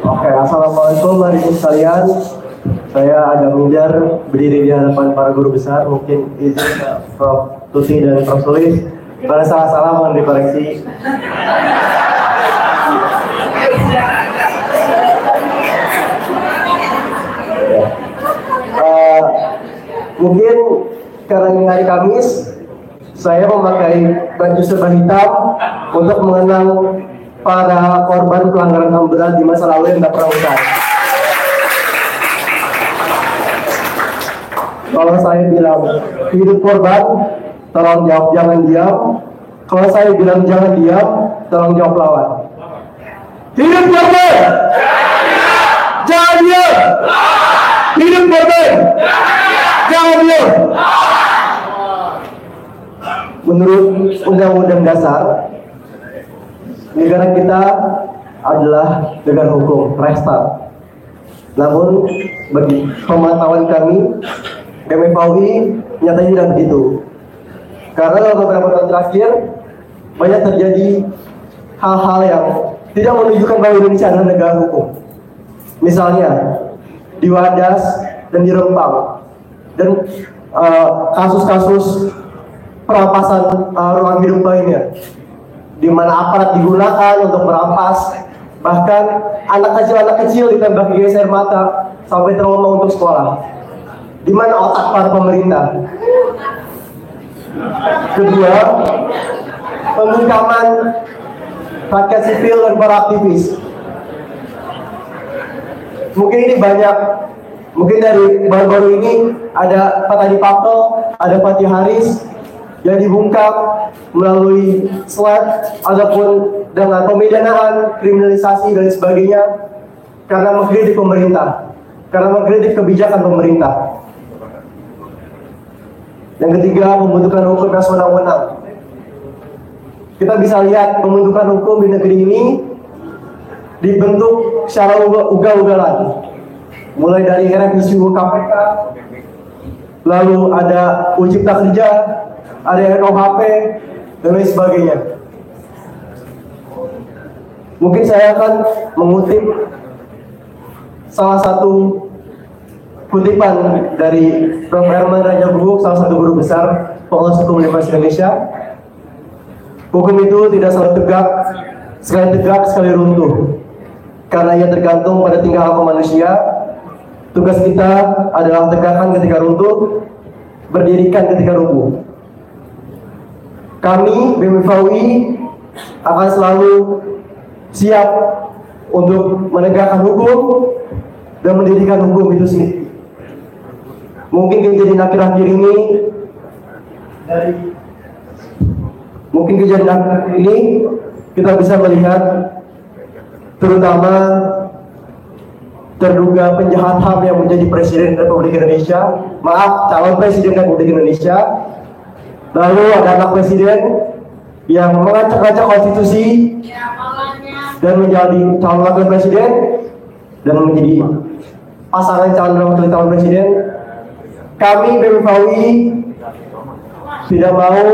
Oke, assalamualaikum warahmatullahi sekalian. Saya Adam Mindar, berdiri di hadapan para guru besar. Mungkin izin Prof. Tuti dan Prof. Sulis. Kalau salah-salah mohon dikoreksi. Mungkin karena ini hari Kamis, saya memakai baju serba hitam untuk mengenang para korban pelanggaran HAM berat di masa lalu yang tidak pernah usai. Kalau saya bilang hidup korban, tolong jawab jangan diam. Kalau saya bilang jangan diam, tolong jawab lawan. Hidup korban, jangan diam. Hidup korban, jangan diam. Menurut Undang-Undang Dasar, negara kita adalah negara hukum, restart. Namun bagi pemantauan kami, BMFAUI nyatanya tidak begitu. Karena dalam beberapa tahun terakhir banyak terjadi hal-hal yang tidak menunjukkan bahwa Indonesia adalah negara hukum. Misalnya di Wadas dan di Rempang, dan kasus-kasus perampasan ruang hidup lainnya, di mana aparat digunakan untuk merampas, bahkan anak kecil ditembak gas air mata sampai trauma untuk sekolah. Di mana otak para pemerintah? Kedua, pembungkaman rakyat sipil dan para aktivis. Mungkin ini banyak, mungkin dari baru-baru ini ada Pak Tadi Pakel, ada Fatih Haris yang dibungkam melalui SWAT ataupun dengan pemidanaan, kriminalisasi dan sebagainya karena mengkritik pemerintah, karena mengkritik kebijakan pemerintah. Yang ketiga, pembentukan hukum yang sewenang-wenang. Kita bisa lihat pembentukan hukum di negeri ini dibentuk secara ugal-ugalan, mulai dari revisi KPK, lalu ada UU Cipta Kerja, ada RKUHP, dan lain sebagainya. Mungkin saya akan mengutip salah satu kutipan dari Prof. Herman Rajagubuk, salah satu guru besar Fakultas Hukum Universitas Indonesia. Hukum itu tidak selalu tegak, sekali tegak, sekali runtuh. Karena ia tergantung pada tingkah laku manusia. Tugas kita adalah tegakkan ketika runtuh, berdirikan ketika rubuh. Kami BMFAUI akan selalu siap untuk menegakkan hukum dan mendirikan hukum itu sendiri. Mungkin kejadian akhir-akhir ini kita bisa melihat terutama terduga penjahat HAM yang menjadi Presiden Republik Indonesia, calon Presiden Republik Indonesia. Lalu ada anak Presiden yang mengacak-acak konstitusi dan menjadi calon wakil Presiden dan menjadi pasangan calon Presiden. Kami BMFAUI tidak mau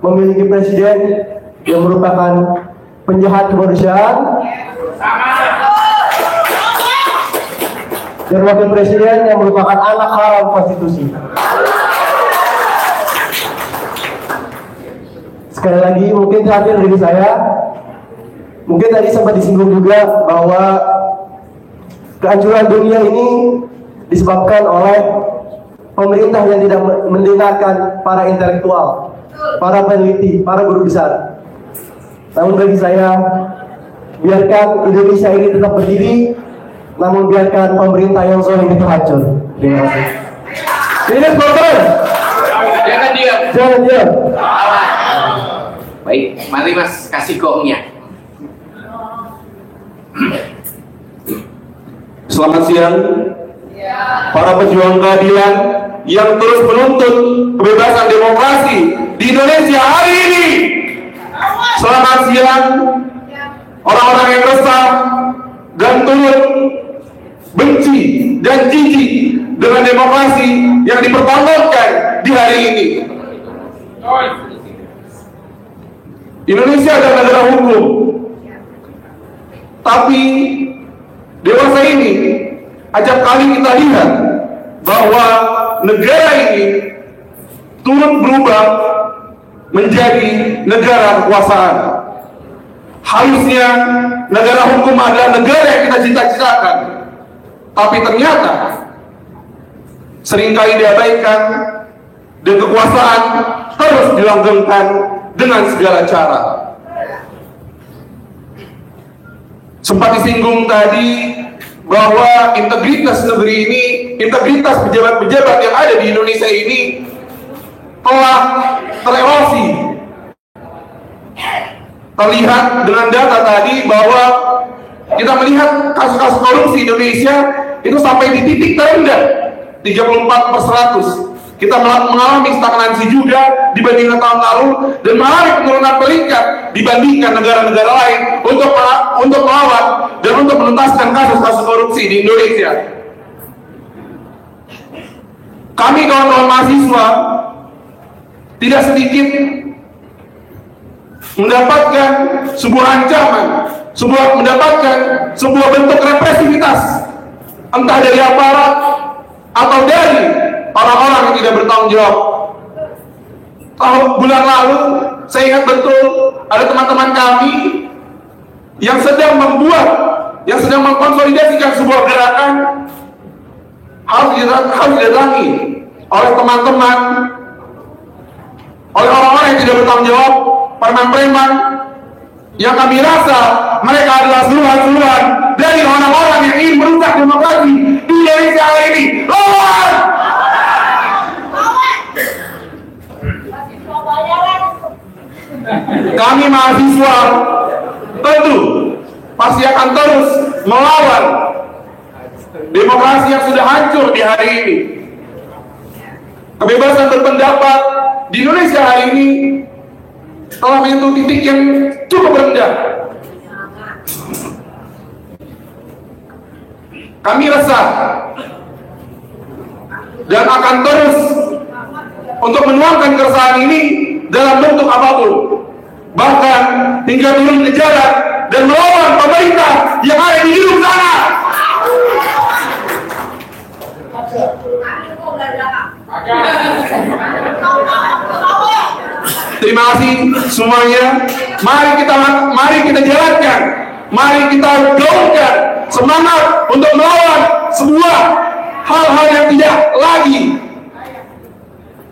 memiliki presiden yang merupakan penjahat kemanusiaan dan wakil presiden yang merupakan anak haram konstitusi. Sekali lagi, mungkin terakhir dari saya, mungkin tadi sempat disinggung juga bahwa kehancuran dunia ini disebabkan oleh pemerintah yang tidak mendengarkan para intelektual, para peneliti, para guru besar. Namun bagi saya, biarkan Indonesia ini tetap berdiri, namun biarkan pemerintah yang zalim itu hancur. Terima kasih. Ini supporter. Jangan diam. Jangan diam. Baik, mari Mas kasih gongnya. Selamat siang, para pejuang keadilan yang terus menuntut kebebasan demokrasi di Indonesia hari ini. Selamat siang, orang-orang yang resah dan turut benci dan jijik dengan demokrasi yang dipertontonkan di hari ini. Indonesia adalah negara hukum, tapi dewasa ini acap kali kita lihat bahwa negara ini turut berubah menjadi negara kekuasaan. Harusnya negara hukum adalah negara yang kita cita-citakan, tapi ternyata seringkali diabaikan dan kekuasaan harus dilanggengkan dengan segala cara. Sempat disinggung tadi bahwa integritas negeri ini, integritas pejabat-pejabat yang ada di Indonesia ini telah tererosi. Terlihat dengan data tadi bahwa kita melihat kasus-kasus korupsi Indonesia itu sampai di titik terendah 34/100. Kita mengalami stagnansi juga dibandingkan tahun lalu dan mengalami penurunan peringkat dibandingkan negara-negara lain untuk melawan dan untuk menuntaskan kasus-kasus korupsi di Indonesia. Kami kawan-kawan mahasiswa tidak sedikit mendapatkan sebuah ancaman, mendapatkan sebuah bentuk represivitas, entah dari aparat atau dari orang-orang yang tidak bertanggung jawab. Bulan lalu saya ingat betul ada teman-teman kami yang sedang mengkonsolidasikan sebuah gerakan harus didatangi oleh teman-teman, oleh orang-orang yang tidak bertanggung jawab, preman-preman yang kami rasa mereka adalah seruan-seruan dari orang-orang yang ingin merusak demokrasi di Indonesia ini. Lawan! kami mahasiswa tentu pasti akan terus melawan demokrasi yang sudah hancur di hari ini. Kebebasan berpendapat di Indonesia hari ini telah menyentuh titik yang cukup rendah. Kami resah dan akan terus untuk menuangkan keresahan ini dalam bentuk apapun, bahkan hingga turun ke jalan dan melawan pemerintah yang ada di ujung sana. Terima kasih semuanya. Mari kita jalankan, mari kita gaungkan semangat untuk melawan semua hal-hal yang tidak lagi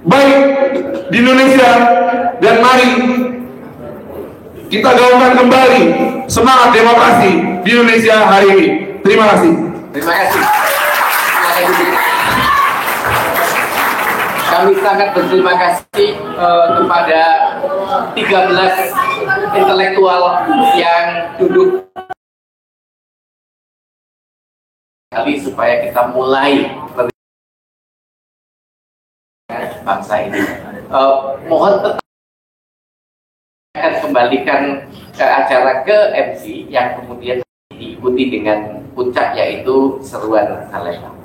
baik di Indonesia, dan mari kita gaungkan kembali semangat demokrasi di Indonesia hari ini. Terima kasih. Terima kasih. Kami sangat berterima kasih kepada 13 intelektual yang duduk kali supaya kita mulai bangsa ini. Mohon tetap akan kembalikan ke acara ke MC yang kemudian diikuti dengan puncak, yaitu seruan Salemba.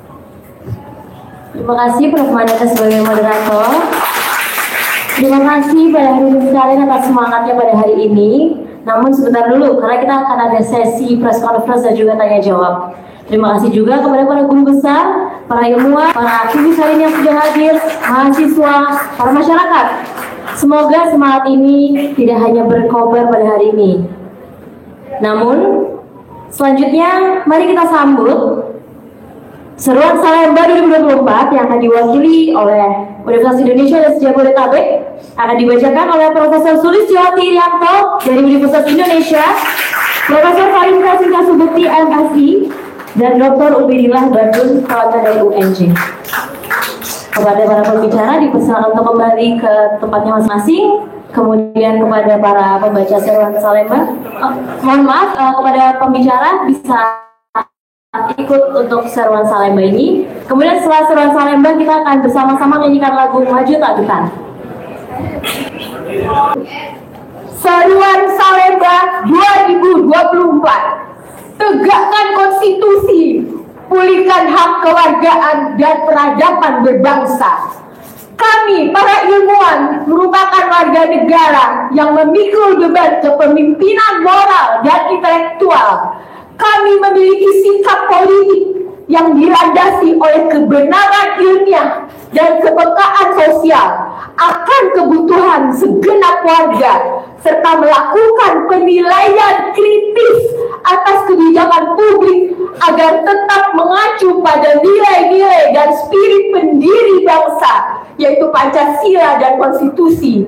Terima kasih Prof. Maneka sebagai moderator. Terima kasih pada hari ini sekalian atas semangatnya pada hari ini. Namun sebentar dulu, karena kita akan ada sesi press conference dan juga tanya jawab. Terima kasih juga kepada para guru besar, para ilmuwan, para aktivis hari ini yang sudah hadir, mahasiswa, para masyarakat. Semoga semangat ini tidak hanya berkobar pada hari ini. Namun, selanjutnya mari kita sambut Seruan Salemba 2024 yang akan diwakili oleh Universitas Indonesia dan Jabodetabek, akan dibacakan oleh Profesor Sulistiyowati Irianto dari Universitas Indonesia, Profesor Farid Subukti MSI, dan Dr. Ubedillah Badrun Kawatan dari UNJ. Kepada para pembicara dipersilakan untuk kembali ke tempatnya masing-masing. Kemudian kepada para pembaca seruan Salemba, mohon maaf, kepada pembicara bisa ikut untuk seruan Salemba ini. Kemudian setelah seruan Salemba kita akan bersama-sama menyanyikan lagu Maju Tak Gentar. Seruan Salemba 2024. Tegakkan konstitusi, pulihkan hak kewargaan dan peradaban berbangsa. Kami, para ilmuwan, merupakan warga negara yang memikul beban kepemimpinan moral dan intelektual. Kami memiliki sikap politik yang dilandasi oleh kebenaran ilmiah dan kepekaan sosial akan kebutuhan segenap warga, serta melakukan penilaian kritis atas kebijakan publik agar tetap mengacu pada nilai-nilai dan spirit pendiri bangsa, yaitu Pancasila dan Konstitusi.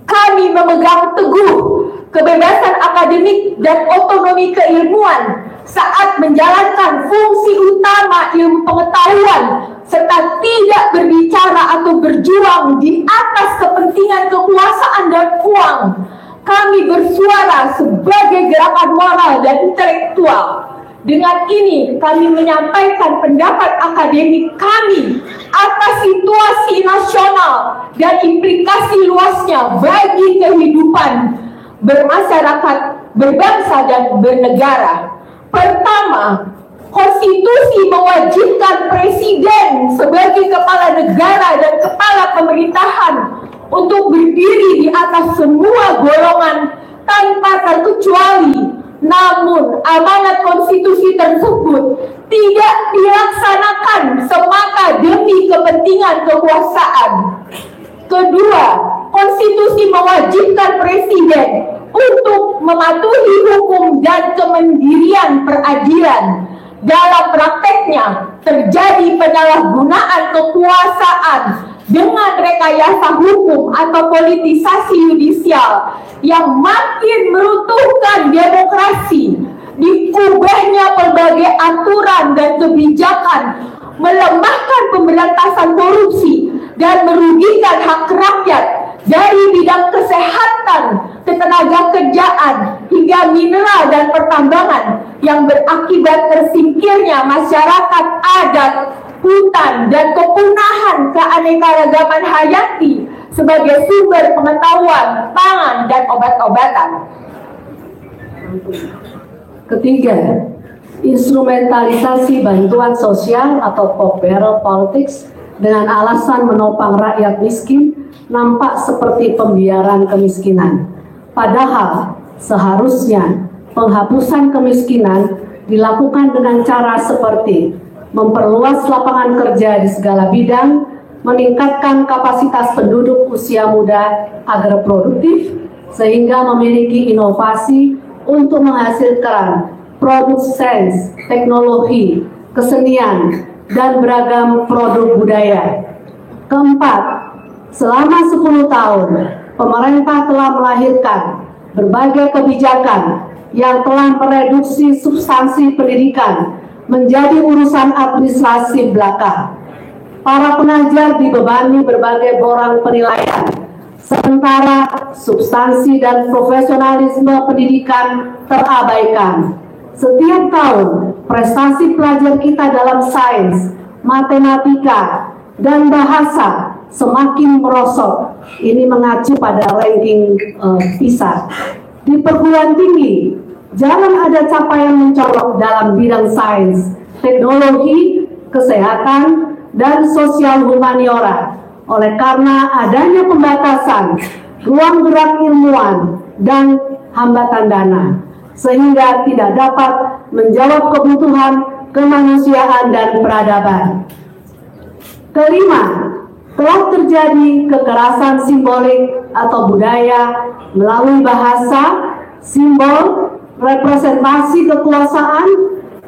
Kami memegang teguh kebebasan akademik dan otonomi keilmuan saat menjalankan fungsi utama ilmu pengetahuan, serta tidak berbicara atau berjuang di atas kepentingan kekuasaan dan uang. Kami bersuara sebagai gerakan moral dan intelektual. Dengan ini kami menyampaikan pendapat akademik kami atas situasi nasional dan implikasi luasnya bagi kehidupan bermasyarakat, berbangsa, dan bernegara. Pertama, konstitusi mewajibkan presiden sebagai kepala negara dan kepala pemerintahan untuk berdiri di atas semua golongan tanpa terkecuali. Namun, amanat konstitusi tersebut tidak dilaksanakan semata demi kepentingan kekuasaan. Kedua, konstitusi mewajibkan presiden untuk mematuhi hukum dan kemandirian peradilan. Dalam prakteknya, terjadi penyalahgunaan kekuasaan dengan rekayasa hukum atau politisasi yudisial yang makin meruntuhkan demokrasi, diubahnya berbagai aturan dan kebijakan, melemahkan pemberantasan korupsi, dan merugikan hak rakyat dari bidang kesehatan, ketenaga kerjaan, hingga mineral dan pertambangan yang berakibat tersingkirnya masyarakat adat, hutan, dan kepunahan keanekaragaman hayati sebagai sumber pengetahuan, pangan, dan obat-obatan. Ketiga, instrumentalisasi bantuan sosial atau pop barrel politics dengan alasan menopang rakyat miskin nampak seperti pembiaran kemiskinan. Padahal seharusnya penghapusan kemiskinan dilakukan dengan cara seperti memperluas lapangan kerja di segala bidang, meningkatkan kapasitas penduduk usia muda agar produktif, sehingga memiliki inovasi untuk menghasilkan produk sains, teknologi, kesenian, dan beragam produk budaya. Keempat, selama 10 tahun, pemerintah telah melahirkan berbagai kebijakan yang telah mereduksi substansi pendidikan menjadi urusan administrasi belaka. Para pengajar dibebani berbagai borang penilaian, sementara substansi dan profesionalisme pendidikan terabaikan. Setiap tahun, prestasi pelajar kita dalam sains, matematika, dan bahasa semakin merosot. Ini mengacu pada ranking PISA. Di perguruan tinggi, jarang ada capaian mencolok dalam bidang sains, teknologi, kesehatan, dan sosial humaniora. Oleh karena adanya pembatasan ruang gerak ilmuwan dan hambatan dana, sehingga tidak dapat menjawab kebutuhan kemanusiaan dan peradaban. Kelima, telah terjadi kekerasan simbolik atau budaya melalui bahasa, simbol, representasi kekuasaan,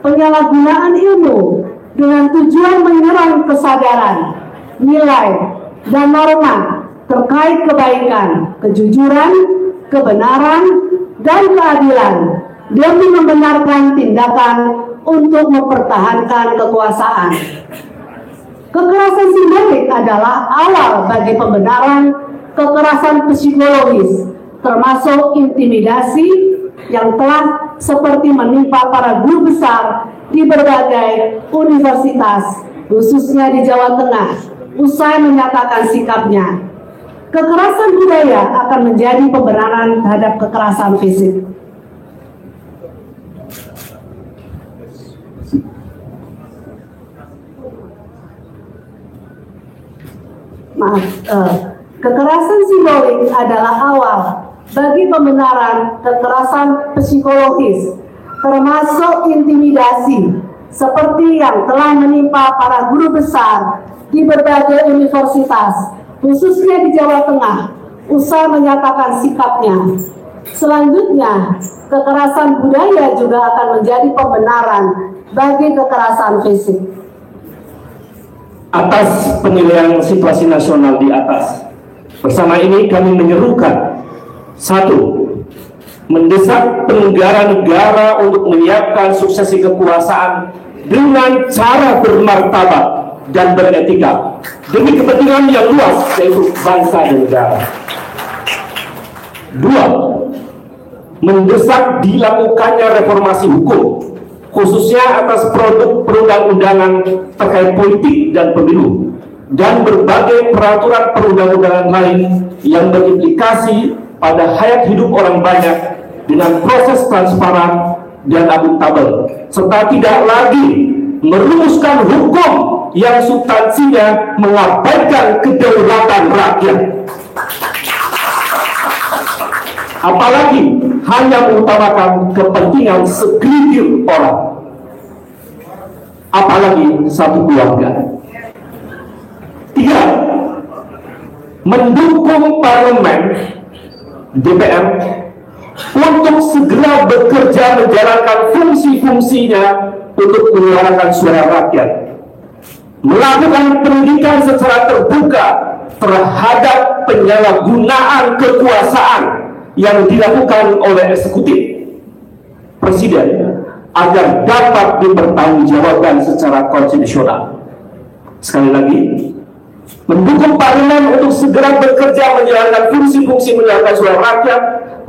penyalahgunaan ilmu dengan tujuan menyerang kesadaran, nilai, dan norma terkait kebaikan, kejujuran, kebenaran, dan keadilan demi membenarkan tindakan untuk mempertahankan kekuasaan. Kekerasan simbolik adalah awal bagi pembenaran kekerasan psikologis, termasuk intimidasi yang telah seperti menimpa para guru besar di berbagai universitas, khususnya di Jawa Tengah, usai menyatakan sikapnya. Kekerasan budaya akan menjadi pembenaran terhadap kekerasan fisik. Kekerasan simbolik adalah awal bagi pembenaran kekerasan psikologis, termasuk intimidasi, seperti yang telah menimpa para guru besar di berbagai universitas, khususnya di Jawa Tengah, usai menyatakan sikapnya. Selanjutnya, kekerasan budaya juga akan menjadi pembenaran bagi kekerasan fisik. Atas penilaian situasi nasional di atas, bersama ini kami menyerukan: 1. Mendesak penyelenggara negara untuk menyiapkan suksesi kekuasaan dengan cara bermartabat dan beretika demi kepentingan yang luas, yaitu bangsa dan negara. 2. Mendesak dilakukannya reformasi hukum, khususnya atas produk perundang-undangan terkait politik dan pemilu, dan berbagai peraturan perundang-undangan lain yang berimplikasi pada hayat hidup orang banyak dengan proses transparan dan akuntabel, serta tidak lagi merumuskan hukum yang substansinya mengabaikan kedaulatan rakyat, apalagi hanya mengutamakan kepentingan segelintir orang, apalagi satu keluarga. 3. Mendukung parlemen DPR untuk segera bekerja menjalankan fungsi-fungsinya untuk menyuarakan suara rakyat, melakukan pendidikan secara terbuka terhadap penyalahgunaan kekuasaan yang dilakukan oleh eksekutif presiden agar dapat dipertanggungjawabkan secara konstitusional. Sekali lagi, mendukung parlemen untuk segera bekerja menjalankan fungsi-fungsi menyampaikan suara rakyat,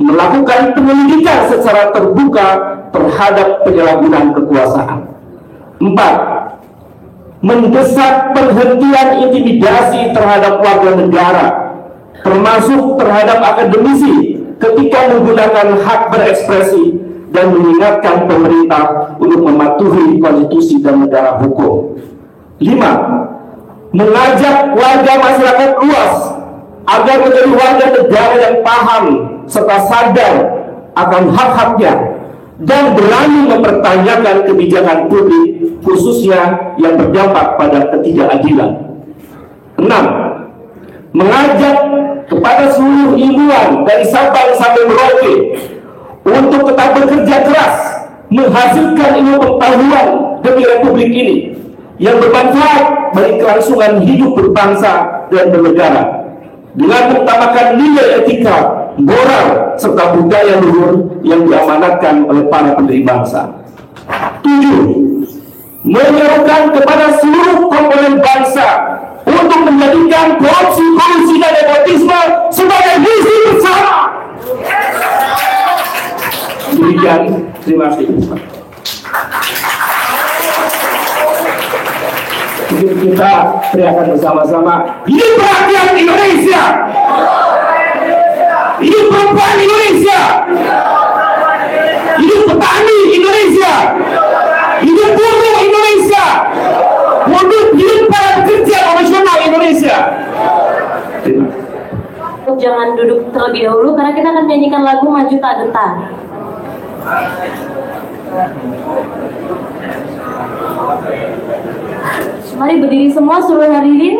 melakukan penyelidikan secara terbuka terhadap penyalahgunaan kekuasaan. 4. Mendesak penghentian intimidasi terhadap warga negara, termasuk terhadap akademisi ketika menggunakan hak berekspresi, dan mengingatkan pemerintah untuk mematuhi konstitusi dan negara hukum. 5. Mengajak warga masyarakat luas agar menjadi warga negara yang paham serta sadar akan hak-haknya dan berani mempertanyakan kebijakan publik, khususnya yang berdampak pada ketidakadilan. 6. Mengajak kepada seluruh ilmuwan dari Sabang sampai Merauke untuk tetap bekerja keras menghasilkan ilmu pengetahuan demi republik ini yang bermanfaat bagi kelangsungan hidup berbangsa dan bernegara, dengan mengutamakan nilai etika, moral, serta budaya luhur yang diamanatkan oleh para pendiri bangsa. 7. Menyerukan kepada seluruh komponen bangsa untuk menjadikan korupsi dan nepotisme sebagai misi bersama. Demikian, terima kasih. Mungkin kita teriakan bersama-sama, hidup rakyat Indonesia, hidup perempuan Indonesia, hidup petani Indonesia, hidup buruh Indonesia, hidup para pekerja profesional Indonesia. Jangan duduk terlebih dahulu karena kita akan menyanyikan lagu Maju Tak Gentar. Mari berdiri semua seluruh hadirin.